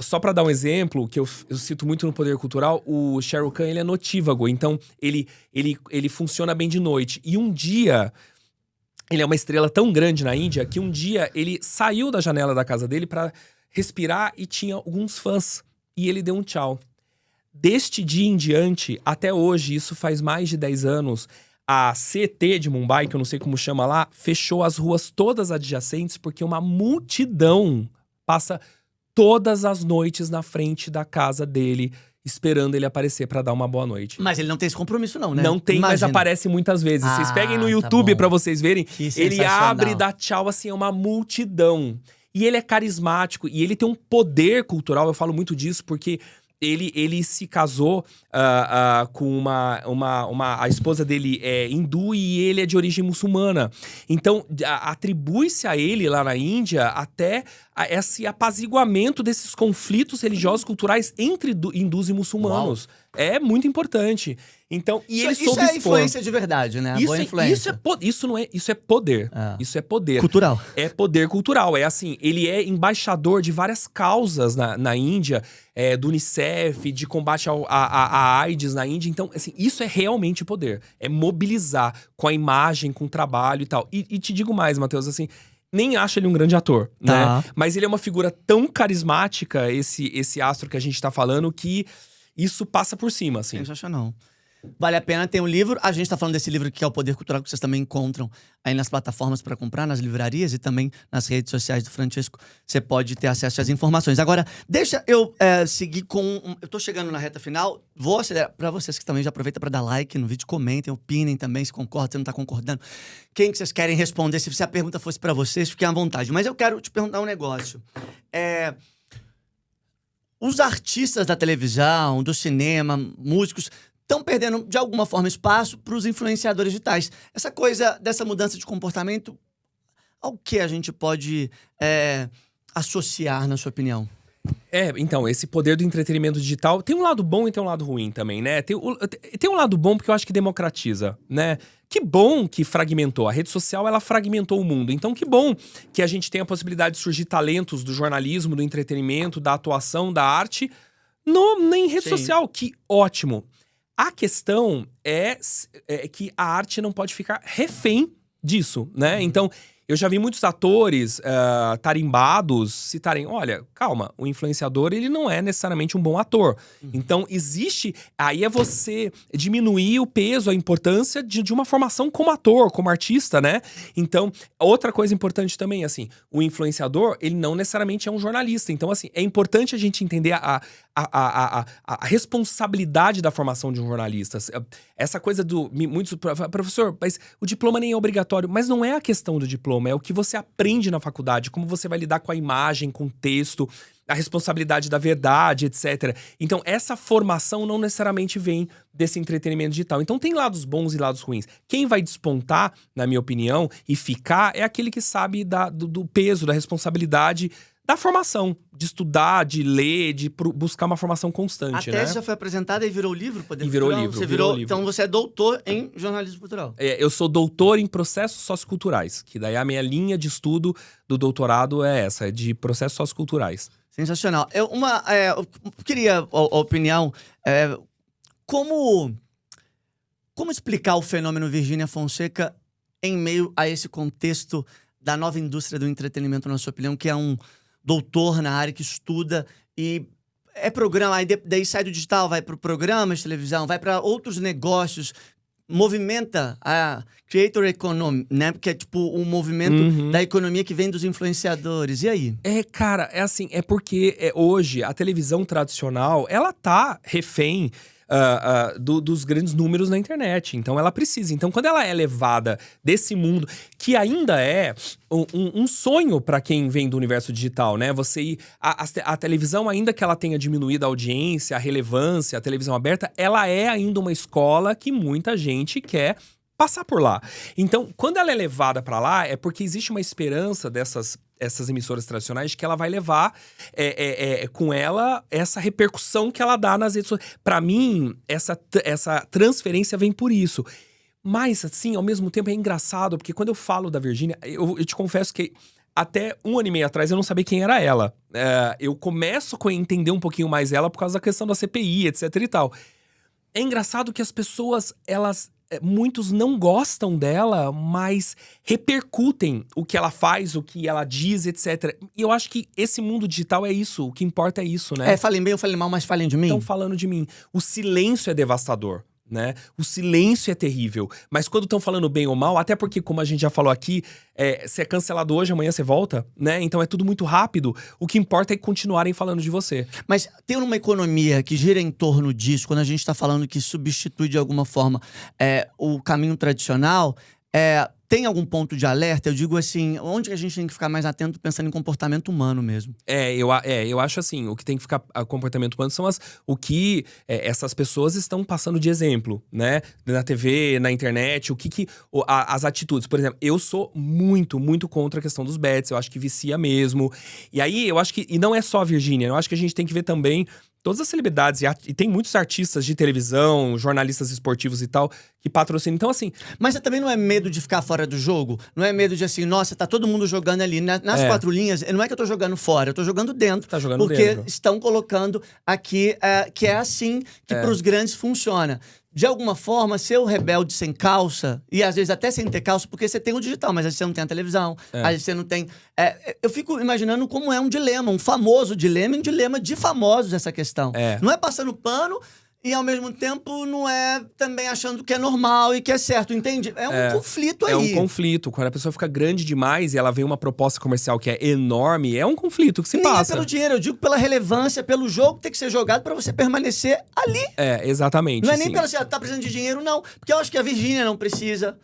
só pra dar um exemplo, que eu cito muito no Poder Cultural, o Shah Rukh Khan, ele é notívago. Então, ele funciona bem de noite. E um dia... Ele é uma estrela tão grande na Índia que um dia ele saiu da janela da casa dele pra respirar e tinha alguns fãs. E ele deu um tchau. Deste dia em diante, até hoje, isso faz mais de 10 anos, a CT de Mumbai, que eu não sei como chama lá, fechou as ruas todas adjacentes porque uma multidão passa todas as noites na frente da casa dele, esperando ele aparecer pra dar uma boa noite. Mas ele não tem esse compromisso não, né? Não tem, mas aparece muitas vezes. Vocês peguem no YouTube pra vocês verem. Ele abre e dá tchau, assim, é uma multidão. E ele é carismático, e ele tem um poder cultural, eu falo muito disso, porque ele se casou com a esposa dele é hindu e ele é de origem muçulmana. Então, atribui-se a ele lá na Índia até esse apaziguamento desses conflitos religiosos culturais entre hindus e muçulmanos. Uau. É muito importante. Então, ele soube expor. Isso é influência de verdade, né? Boa influência. Isso é poder. Isso é poder. Cultural. É poder cultural. É assim, ele é embaixador de várias causas na Índia, do UNICEF, de combate à AIDS na Índia. Então, assim, isso é realmente poder. É mobilizar com a imagem, com o trabalho e tal. E te digo mais, Matheus, assim... Nem acho ele um grande ator, né? Mas ele é uma figura tão carismática, esse astro que a gente tá falando, que isso passa por cima, assim. Sensacional. Vale a pena, tem um livro. A gente tá falando desse livro que é O Poder Cultural, que vocês também encontram aí nas plataformas para comprar, nas livrarias e também nas redes sociais do Francesco. Você pode ter acesso às informações. Agora, deixa eu seguir com... Eu tô chegando na reta final. Vou acelerar para vocês que também já aproveitam para dar like no vídeo, comentem, opinem também, se concordam, se não tá concordando. Quem que vocês querem responder? Se a pergunta fosse para vocês, fiquem à vontade. Mas eu quero te perguntar um negócio. Os artistas da televisão, do cinema, músicos, estão perdendo, de alguma forma, espaço para os influenciadores digitais. Essa coisa dessa mudança de comportamento, ao que a gente pode associar, na sua opinião? Então, esse poder do entretenimento digital tem um lado bom e tem um lado ruim também, né? Tem um lado bom porque eu acho que democratiza, né? Que bom que fragmentou. A rede social, ela fragmentou o mundo. Então, que bom que a gente tem a possibilidade de surgir talentos do jornalismo, do entretenimento, da atuação, da arte, em rede social. Que ótimo. A questão é que a arte não pode ficar refém disso, né? Então, eu já vi muitos atores tarimbados citarem, olha, calma, o influenciador, ele não é necessariamente um bom ator. Então, existe... Aí é você diminuir o peso, a importância de uma formação como ator, como artista, né? Então, outra coisa importante também, assim, o influenciador, ele não necessariamente é um jornalista. Então, assim, é importante a gente entender a responsabilidade da formação de um jornalista. Essa coisa do... Professor, mas o diploma nem é obrigatório. Mas não é a questão do diploma, é o que você aprende na faculdade, como você vai lidar com a imagem, com o texto, a responsabilidade da verdade, etc. Então, essa formação não necessariamente vem desse entretenimento digital. Então, tem lados bons e lados ruins. Quem vai despontar, na minha opinião, e ficar, é aquele que sabe do peso, da responsabilidade da formação, de estudar, de ler, de buscar uma formação constante, A tese já foi apresentada e virou livro? E virou livro. Virou livro. Então você é doutor em jornalismo cultural. Eu sou doutor em processos socioculturais, que daí a minha linha de estudo do doutorado é essa, é de processos socioculturais. Sensacional. Eu queria a opinião, como explicar o fenômeno Virgínia Fonseca em meio a esse contexto da nova indústria do entretenimento, na sua opinião, que é um doutor na área que estuda e programa, aí daí sai do digital, vai para programas de televisão, vai para outros negócios, movimenta a creator economy, né? Porque é tipo um movimento da economia que vem dos influenciadores. E aí? Cara, é assim, é porque hoje a televisão tradicional, ela tá refém dos grandes números na internet. Então ela precisa. Então quando ela é levada desse mundo, que ainda é um sonho para quem vem do universo digital, né? Você ir... A televisão, ainda que ela tenha diminuído a audiência, a relevância, a televisão aberta, ela é ainda uma escola que muita gente quer passar por lá. Então, quando ela é levada para lá, é porque existe uma esperança essas emissoras tradicionais que ela vai levar com ela essa repercussão que ela dá nas redes sociais. Para mim, essa transferência vem por isso. Mas, assim, ao mesmo tempo é engraçado, porque quando eu falo da Virgínia, eu te confesso que até 1 ano e meio atrás eu não sabia quem era ela. Eu começo a entender um pouquinho mais ela por causa da questão da CPI, etc e tal. É engraçado que as pessoas, muitos não gostam dela, mas repercutem o que ela faz, o que ela diz, etc. E eu acho que esse mundo digital é isso, o que importa é isso, né? Falem bem ou falem mal, mas falem de mim. Estão falando de mim. O silêncio é devastador, né? O silêncio é terrível. Mas quando estão falando bem ou mal, até porque, como a gente já falou aqui, você é cancelado hoje, amanhã você volta, né? Então é tudo muito rápido. O que importa é continuarem falando de você. Mas tem uma economia que gira em torno disso, quando a gente está falando que substitui de alguma forma o caminho tradicional, tem algum ponto de alerta? Eu digo assim, onde a gente tem que ficar mais atento pensando em comportamento humano mesmo? Eu acho assim, o que tem que ficar comportamento humano são o que essas pessoas estão passando de exemplo, né? Na TV, na internet, as atitudes. Por exemplo, eu sou muito, muito contra a questão dos bets, eu acho que vicia mesmo. E aí, eu acho que, e não é só a Virgínia, eu acho que a gente tem que ver também todas as celebridades, e tem muitos artistas de televisão, jornalistas esportivos e tal, que patrocinam. Então, assim... Mas você também não é medo de ficar fora do jogo? Não é medo de assim, nossa, tá todo mundo jogando ali. Nas 4 linhas, não é que eu tô jogando fora, eu tô jogando dentro. Tá jogando porque dentro. Estão colocando aqui que é assim que pros grandes funciona. De alguma forma, ser o rebelde sem calça, e às vezes até sem ter calça, porque você tem o digital, mas às vezes você não tem a televisão, às vezes você não tem... eu fico imaginando como é um dilema, um famoso dilema, e um dilema de famosos essa questão. Não é passando pano e ao mesmo tempo não é também achando que é normal e que é certo, entende? É um conflito aí. É um conflito. Quando a pessoa fica grande demais e ela vê uma proposta comercial que é enorme, é um conflito que se Nem passa. é pelo dinheiro, eu digo pela relevância, pelo jogo que tem que ser jogado pra você permanecer ali. Exatamente. Não é nem sim. pelo tá precisando de dinheiro, não. Porque eu acho que a Virgínia não precisa.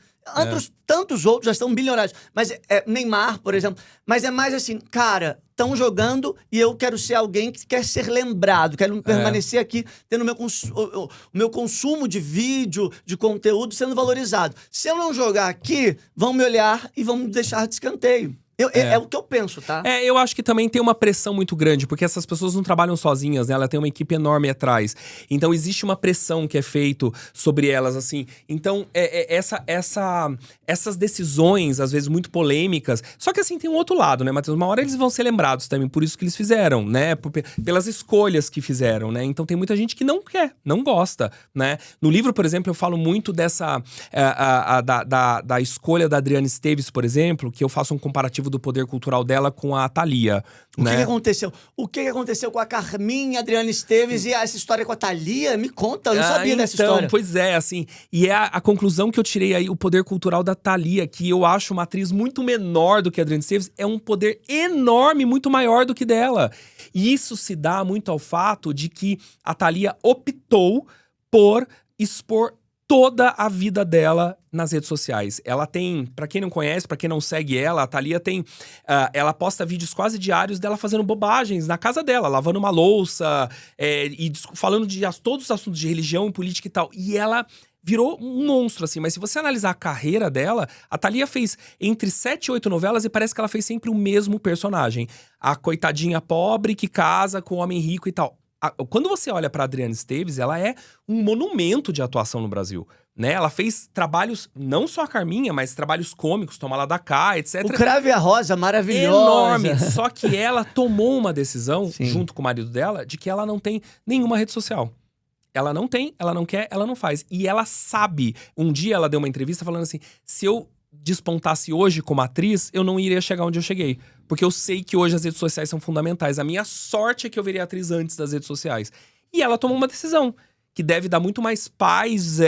Tantos outros já estão bilionários. Mas Neymar, por exemplo. Mas é mais assim, cara, estão jogando e eu quero ser alguém que quer ser lembrado. Quero permanecer aqui tendo o meu consumo de vídeo, de conteúdo sendo valorizado. Se eu não jogar aqui, vão me olhar e vão me deixar de escanteio. É o que eu penso, tá? Eu acho que também tem uma pressão muito grande, porque essas pessoas não trabalham sozinhas, né? Ela tem uma equipe enorme atrás. Então, existe uma pressão que é feito sobre elas, assim. Então, essas decisões, às vezes, muito polêmicas. Só que, assim, tem um outro lado, né, Matheus? Uma hora eles vão ser lembrados também por isso que eles fizeram, né? Pelas escolhas que fizeram, né? Então, tem muita gente que não quer, não gosta, né? No livro, por exemplo, eu falo muito dessa... da escolha da Adriana Esteves, por exemplo, que eu faço um comparativo do poder cultural dela com a Thalia. O que aconteceu? O que aconteceu com a Carminha, Adriana Esteves e essa história com a Thalia? Me conta, eu não sabia dessa história. Pois é, assim, e é a conclusão que eu tirei aí, o poder cultural da Thalia, que eu acho uma atriz muito menor do que a Adriana Esteves, é um poder enorme, muito maior do que dela. E isso se dá muito ao fato de que a Thalia optou por expor toda a vida dela nas redes sociais. Ela tem, pra quem não conhece, pra quem não segue ela, a Thalia tem... ela posta vídeos quase diários dela fazendo bobagens na casa dela, lavando uma louça, e falando de todos os assuntos de religião e política e tal. E ela virou um monstro, assim. Mas se você analisar a carreira dela, a Thalia fez entre 7 e 8 novelas e parece que ela fez sempre o mesmo personagem. A coitadinha pobre que casa com o homem rico e tal. Quando você olha pra Adriana Esteves, ela é um monumento de atuação no Brasil, né? Ela fez trabalhos, não só a Carminha, mas trabalhos cômicos, Toma Lá da Cá, etc. O Cravo e a Rosa, maravilhosa. Enorme. Só que ela tomou uma decisão, junto com o marido dela, de que ela não tem nenhuma rede social. Ela não tem, ela não quer, ela não faz. E ela sabe. Um dia ela deu uma entrevista falando assim, se eu despontasse hoje como atriz, eu não iria chegar onde eu cheguei. Porque eu sei que hoje as redes sociais são fundamentais. A minha sorte é que eu virei atriz antes das redes sociais. E ela tomou uma decisão que deve dar muito mais paz,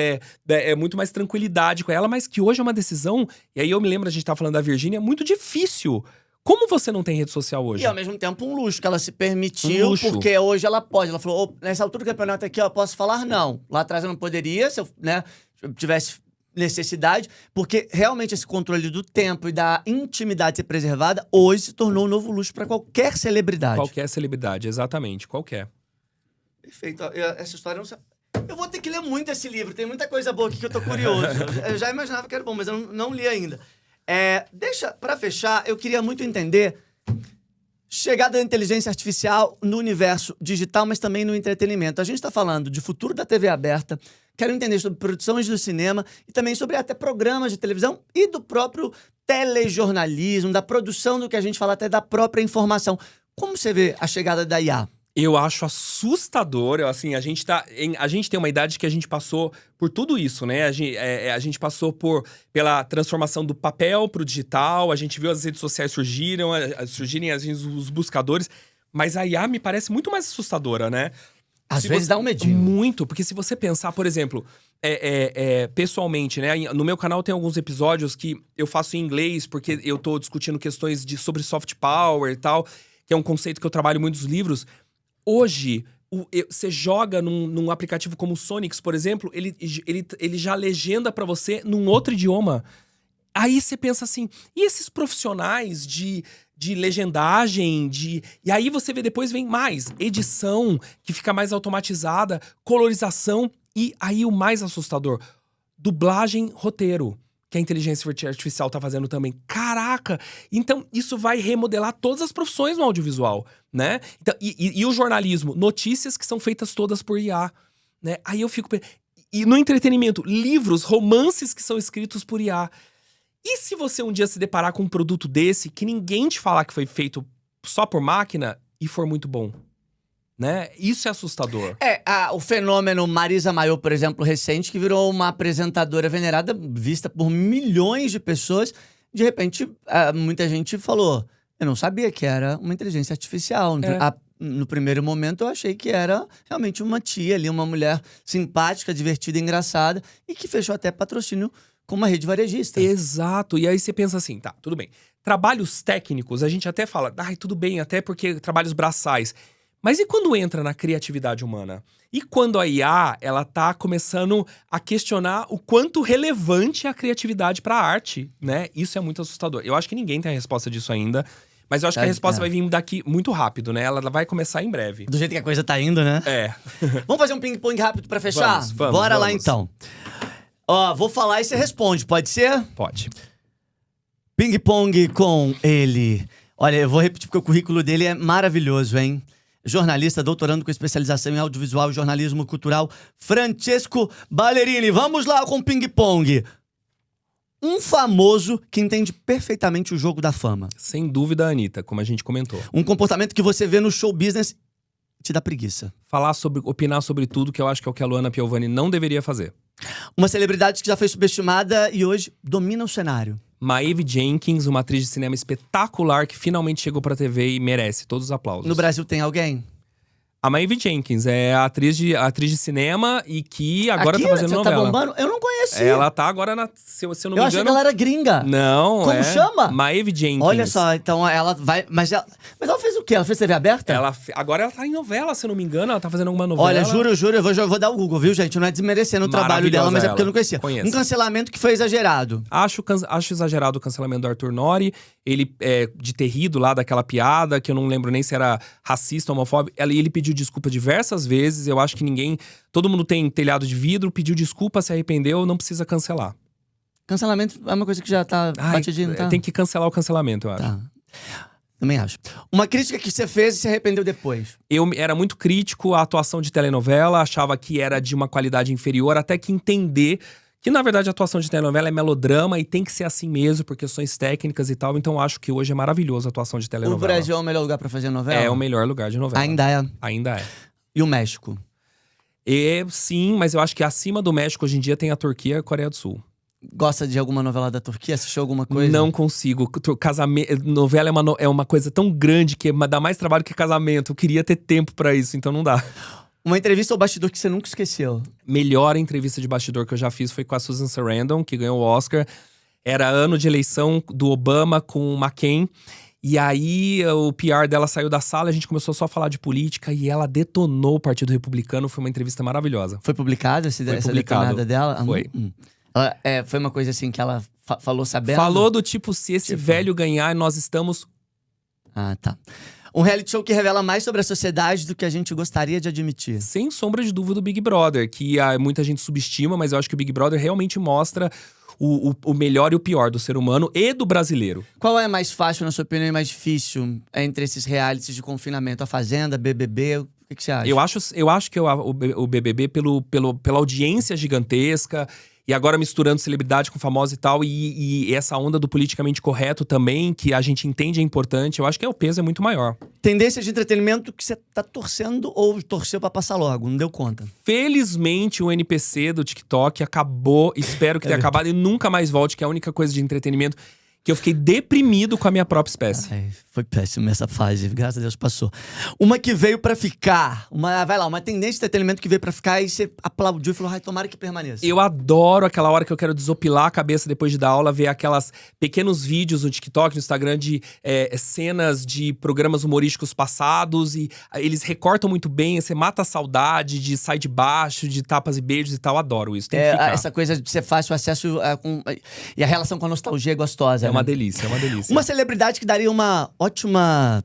muito mais tranquilidade com ela, mas que hoje é uma decisão, e aí eu me lembro, a gente tá falando da Virgínia, muito difícil. Como você não tem rede social hoje? E ao mesmo tempo um luxo que ela se permitiu, porque hoje ela pode. Ela falou, nessa altura do campeonato aqui, eu posso falar não. Lá atrás eu não poderia, se eu tivesse necessidade, porque realmente esse controle do tempo e da intimidade ser preservada, hoje se tornou um novo luxo para qualquer celebridade. Qualquer celebridade, exatamente, qualquer. Perfeito. Essa história não... Eu vou ter que ler muito esse livro, tem muita coisa boa aqui que eu tô curioso. Eu já imaginava que era bom, mas eu não li ainda. Pra fechar, eu queria muito entender chegada da inteligência artificial no universo digital, mas também no entretenimento. A gente está falando de futuro da TV aberta, quero entender sobre produções do cinema e também sobre até programas de televisão e do próprio telejornalismo, da produção do que a gente fala, até da própria informação. Como você vê a chegada da IA? Eu acho assustador, assim, a gente tem uma idade que a gente passou por tudo isso, né? A gente passou pela transformação do papel pro digital, a gente viu as redes sociais surgirem os buscadores, mas a IA me parece muito mais assustadora, né? Às vezes dá um medinho. Muito, porque se você pensar, por exemplo, pessoalmente, né? No meu canal tem alguns episódios que eu faço em inglês, porque eu tô discutindo questões sobre soft power e tal, que é um conceito que eu trabalho muito nos livros. Hoje, você joga num aplicativo como o Sonix, por exemplo, ele já legenda pra você num outro idioma. Aí você pensa assim, e esses profissionais de legendagem, E aí você vê depois vem mais edição, que fica mais automatizada, colorização, e aí o mais assustador, dublagem, roteiro, que a inteligência artificial tá fazendo também. Caraca! Então, isso vai remodelar todas as profissões no audiovisual, né? Então, e o jornalismo, notícias que são feitas todas por IA, né? Aí eu fico... E no entretenimento, livros, romances que são escritos por IA. E se você um dia se deparar com um produto desse, que ninguém te falar que foi feito só por máquina, e for muito bom? Né? Isso é assustador. O fenômeno Marisa Maio, por exemplo, recente, que virou uma apresentadora venerada, vista por milhões de pessoas. De repente, muita gente falou, eu não sabia que era uma inteligência artificial. no primeiro momento, eu achei que era realmente uma tia ali, uma mulher simpática, divertida, engraçada, e que fechou até patrocínio com uma rede varejista. Exato. E aí você pensa assim, tá, tudo bem. Trabalhos técnicos, a gente até fala, tudo bem, até porque trabalhos braçais. Mas e quando entra na criatividade humana? E quando a IA, ela tá começando a questionar o quanto relevante é a criatividade para a arte, né? Isso é muito assustador. Eu acho que ninguém tem a resposta disso ainda, mas eu acho que a resposta vai vir daqui muito rápido, né? Ela vai começar em breve. Do jeito que a coisa tá indo, né? É. Vamos fazer um ping-pong rápido pra fechar? Vamos. Bora lá, então. Ó, vou falar e você responde, pode ser? Pode. Ping-pong com ele. Olha, eu vou repetir porque o currículo dele é maravilhoso, hein? Jornalista, doutorando com especialização em audiovisual e jornalismo cultural, Francesco Ballerini. Vamos lá com ping-pong. Um famoso que entende perfeitamente o jogo da fama. Sem dúvida, Anitta, como a gente comentou. Um comportamento que você vê no show business te dá preguiça. Opinar sobre tudo, que eu acho que é o que a Luana Piovani não deveria fazer. Uma celebridade que já foi subestimada e hoje domina o cenário. Maeve Jenkins, uma atriz de cinema espetacular que finalmente chegou pra TV e merece todos os aplausos. No Brasil tem alguém? A Maeve Jenkins é a atriz de cinema e que agora Aqui, tá fazendo novela. Tá bombando? Eu não conheci. Ela tá agora se eu não me engano. Eu achei que ela era gringa. Não, Como chama? Maeve Jenkins. Olha só, então ela vai. Mas ela fez o quê? Ela fez TV aberta? Agora ela tá em novela, se eu não me engano. Ela tá fazendo alguma novela. Olha, juro, eu vou dar o Google, viu, gente? Não é desmerecendo o trabalho dela, mas é porque eu não conhecia. Conheço. Um cancelamento que foi exagerado. Acho exagerado o cancelamento do Arthur Nori. Ele, de ter rido lá daquela piada, que eu não lembro nem se era racista ou homofóbico. Ele pediu desculpa diversas vezes. Eu acho que todo mundo tem telhado de vidro, pediu desculpa, se arrependeu, não precisa cancelar. Cancelamento é uma coisa que já tá batidinho, tá? Tem que cancelar o cancelamento, eu acho. Tá. Também acho. Uma crítica que você fez e se arrependeu depois. Eu era muito crítico à atuação de telenovela, achava que era de uma qualidade inferior, até que entender que, na verdade, a atuação de telenovela é melodrama e tem que ser assim mesmo, por questões técnicas e tal. Então, eu acho que hoje é maravilhoso a atuação de telenovela. O Brasil é o melhor lugar pra fazer novela? É o melhor lugar de novela. Ainda é? Ainda é. E o México? Sim, mas eu acho que acima do México, hoje em dia, tem a Turquia e a Coreia do Sul. Gosta de alguma novela da Turquia? Assistiu alguma coisa? Não consigo. Novela é uma coisa tão grande que dá mais trabalho que casamento. Eu queria ter tempo pra isso, então não dá. Uma entrevista ao bastidor que você nunca esqueceu? Melhor entrevista de bastidor que eu já fiz foi com a Susan Sarandon, que ganhou o Oscar. Era ano de eleição do Obama com o McCain. E aí o PR dela saiu da sala, a gente começou só a falar de política e ela detonou o Partido Republicano. Foi uma entrevista maravilhosa. Foi publicado essa detonada dela? Foi. Ela, foi uma coisa assim que ela falou sabendo? Falou do tipo, se esse velho ganhar, nós estamos... Ah, tá. Um reality show que revela mais sobre a sociedade do que a gente gostaria de admitir. Sem sombra de dúvida, o Big Brother, que muita gente subestima, mas eu acho que o Big Brother realmente mostra o melhor e o pior do ser humano e do brasileiro. Qual é mais fácil, na sua opinião, e mais difícil entre esses realities de confinamento? A Fazenda, BBB, o que você acha? Eu acho que o BBB, pela audiência gigantesca, e agora misturando celebridade com famosa e tal, e essa onda do politicamente correto também, que a gente entende é importante, eu acho que o peso é muito maior. Tendência de entretenimento que você tá torcendo ou torceu pra passar logo, não deu conta? Felizmente o NPC do TikTok acabou, espero que tenha acabado e nunca mais volte, que é a única coisa de entretenimento que eu fiquei deprimido com a minha própria espécie. Ai, foi péssimo essa fase, graças a Deus passou. Uma que veio pra ficar, uma tendência de entretenimento que veio pra ficar e você aplaudiu e falou, ai, tomara que permaneça. Eu adoro aquela hora que eu quero desopilar a cabeça depois de dar aula, ver aquelas pequenos vídeos no TikTok, no Instagram de cenas de programas humorísticos passados e eles recortam muito bem, você mata a saudade de sai de baixo, de tapas e beijos e tal, adoro isso, tem que ficar. Essa coisa de ser fácil o acesso e a relação com a nostalgia é gostosa, uma delícia, é uma delícia. Uma celebridade que daria uma ótima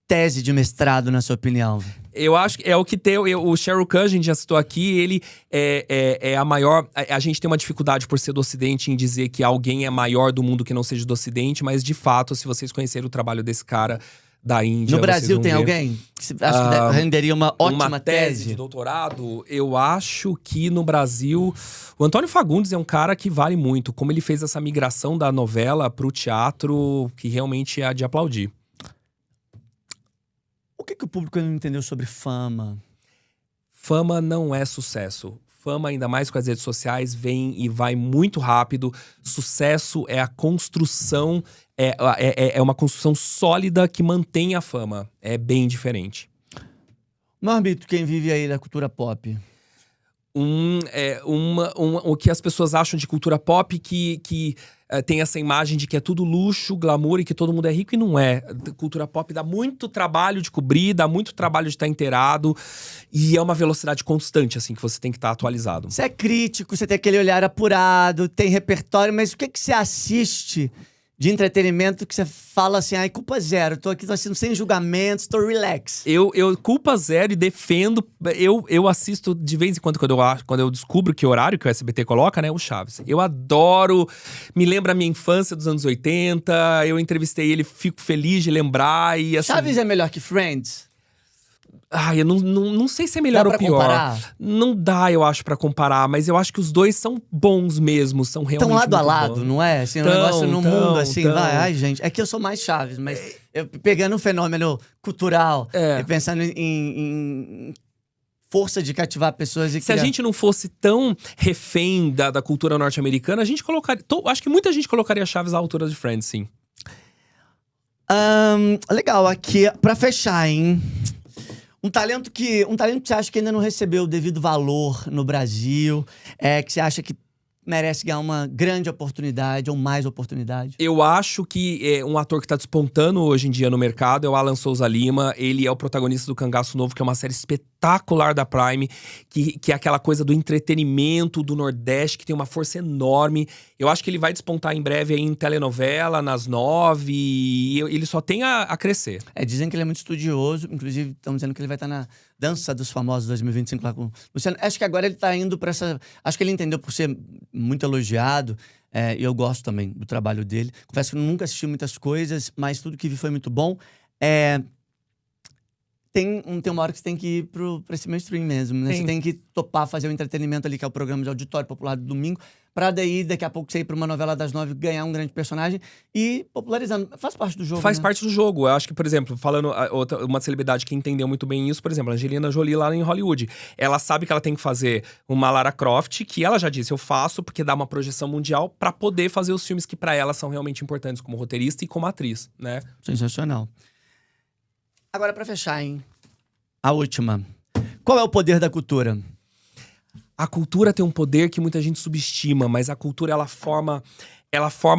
tese de mestrado, na sua opinião? Eu acho que é o que tem. O Sheryl Khan, a gente já citou aqui, ele é a maior. A gente tem uma dificuldade por ser do Ocidente em dizer que alguém é maior do mundo que não seja do Ocidente, mas de fato, se vocês conhecerem o trabalho desse cara da Índia. No Brasil tem alguém que você acha que renderia uma ótima tese? De doutorado? Eu acho que no Brasil o Antônio Fagundes é um cara que vale muito. Como ele fez essa migração da novela pro teatro, que realmente é de aplaudir. O que o público não entendeu sobre fama? Fama não é sucesso. Fama, ainda mais com as redes sociais, vem e vai muito rápido. Sucesso é a construção, é uma construção sólida que mantém a fama. É bem diferente. Marbito, quem vive aí da cultura pop? O que as pessoas acham de cultura pop que tem essa imagem de que é tudo luxo, glamour e que todo mundo é rico, e não é. Cultura pop dá muito trabalho de cobrir, dá muito trabalho de estar inteirado, e é uma velocidade constante, assim, que você tem que estar atualizado. Você é crítico, você tem aquele olhar apurado, tem repertório, mas o que você assiste de entretenimento que você fala assim, ai, culpa zero, tô aqui, tô assistindo sem julgamentos, tô relax? Eu culpa zero e defendo. Eu assisto de vez em quando eu descubro que horário que o SBT coloca, né? O Chaves. Eu adoro, me lembra a minha infância dos anos 80. Eu entrevistei ele, fico feliz de lembrar. E, assim, Chaves é melhor que Friends? Ai, eu não sei se é melhor ou pior. Comparar? Não dá, eu acho, pra comparar. Mas eu acho que os dois são bons mesmo, são realmente Tão lado a muito lado, bons. não é? Assim, um negócio no mundo, assim, vai. Ai, gente, é que eu sou mais Chaves, mas eu pegando um fenômeno cultural e pensando em força de cativar pessoas e se a gente não fosse tão refém da cultura norte-americana, a gente colocaria… acho que muita gente colocaria Chaves à altura de Friends, sim. Legal, aqui, pra fechar, hein? Um talento que você acha que ainda não recebeu o devido valor no Brasil, que você acha que merece ganhar uma grande oportunidade ou mais oportunidade? Eu acho que um ator que tá despontando hoje em dia no mercado é o Alan Souza Lima. Ele é o protagonista do Cangaço Novo, que é uma série espetacular da Prime, que é aquela coisa do entretenimento do Nordeste, que tem uma força enorme. Eu acho que ele vai despontar em breve aí em telenovela, nas 9, e ele só tem a crescer. Dizem que ele é muito estudioso, inclusive estão dizendo que ele vai estar na Dança dos Famosos 2025 lá com o Luciano. Acho que agora ele tá indo pra essa… Acho que ele entendeu por ser muito elogiado, e eu gosto também do trabalho dele. Confesso que eu nunca assisti muitas coisas, mas tudo que vi foi muito bom. Tem uma hora que você tem que ir pra esse mainstream mesmo, né? Você tem que topar fazer o entretenimento ali, que é o programa de auditório popular do domingo, pra daí, daqui a pouco, você ir pra uma novela das 9, ganhar um grande personagem e popularizando. Faz parte do jogo, Faz né? parte do jogo. Eu acho que, por exemplo, falando uma celebridade que entendeu muito bem isso, por exemplo, a Angelina Jolie lá em Hollywood. Ela sabe que ela tem que fazer uma Lara Croft, que ela já disse, eu faço porque dá uma projeção mundial pra poder fazer os filmes que pra ela são realmente importantes como roteirista e como atriz, né? Sensacional. Agora, pra fechar, hein? A última. Qual é o poder da cultura? A cultura tem um poder que muita gente subestima, mas a cultura, ela forma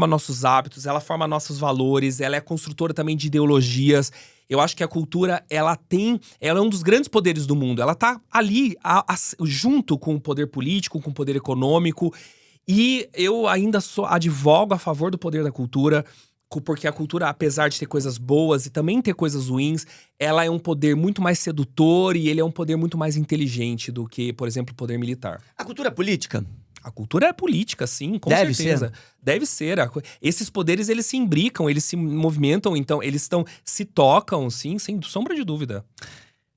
nossos hábitos, ela forma nossos valores, ela é construtora também de ideologias. Eu acho que a cultura, ela é um dos grandes poderes do mundo. Ela tá ali, junto com o poder político, com o poder econômico. E eu ainda advogo a favor do poder da cultura, porque a cultura, apesar de ter coisas boas e também ter coisas ruins, ela é um poder muito mais sedutor e ele é um poder muito mais inteligente do que, por exemplo, o poder militar. A cultura é política? A cultura é política, sim, com Deve certeza. ser. Deve ser. Esses poderes, eles se imbricam, eles se movimentam, então eles se tocam, sim, sem sombra de dúvida.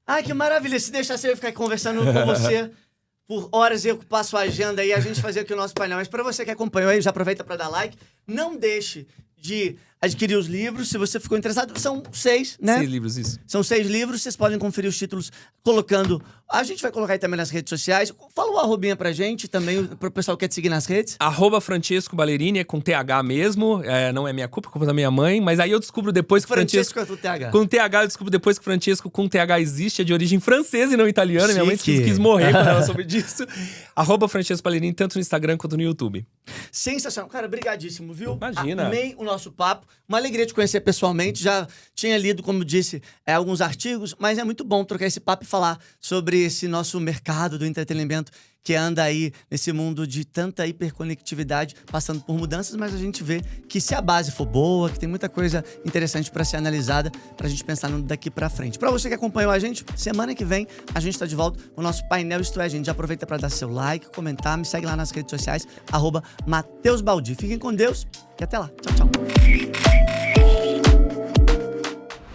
Ai, que maravilha. Se deixasse eu ficar conversando com você por horas e eu ocupar sua agenda e a gente fazer aqui o nosso painel. Mas pra você que acompanhou aí, já aproveita pra dar like. Não deixe de adquirir os livros, se você ficou interessado. São 6, né? 6 livros, isso. São 6 livros, vocês podem conferir os títulos colocando… A gente vai colocar aí também nas redes sociais. Fala o arrobinha pra gente, também pro pessoal que quer te seguir nas redes. @Francesco Ballerini, é com TH mesmo, não é minha culpa, é culpa da minha mãe, mas aí eu descubro depois que Francesco é do TH. Com TH, eu descubro depois que Francesco com TH existe, é de origem francesa e não italiana. Minha mãe quis morrer quando ela soube disso. @Francesco Ballerini, tanto no Instagram quanto no YouTube. Sensacional. Cara, brigadíssimo, viu? Imagina. Amei o nosso papo. Uma alegria te conhecer pessoalmente. Já tinha lido, como disse, alguns artigos, mas é muito bom trocar esse papo e falar sobre esse nosso mercado do entretenimento que anda aí nesse mundo de tanta hiperconectividade, passando por mudanças, mas a gente vê que se a base for boa, que tem muita coisa interessante para ser analisada, pra gente pensar no daqui pra frente. Pra você que acompanhou a gente, semana que vem a gente tá de volta com o nosso painel Isto É, gente. Já aproveita para dar seu like, comentar, me segue lá nas redes sociais, @MatheusBaldi. Fiquem com Deus e até lá. Tchau, tchau.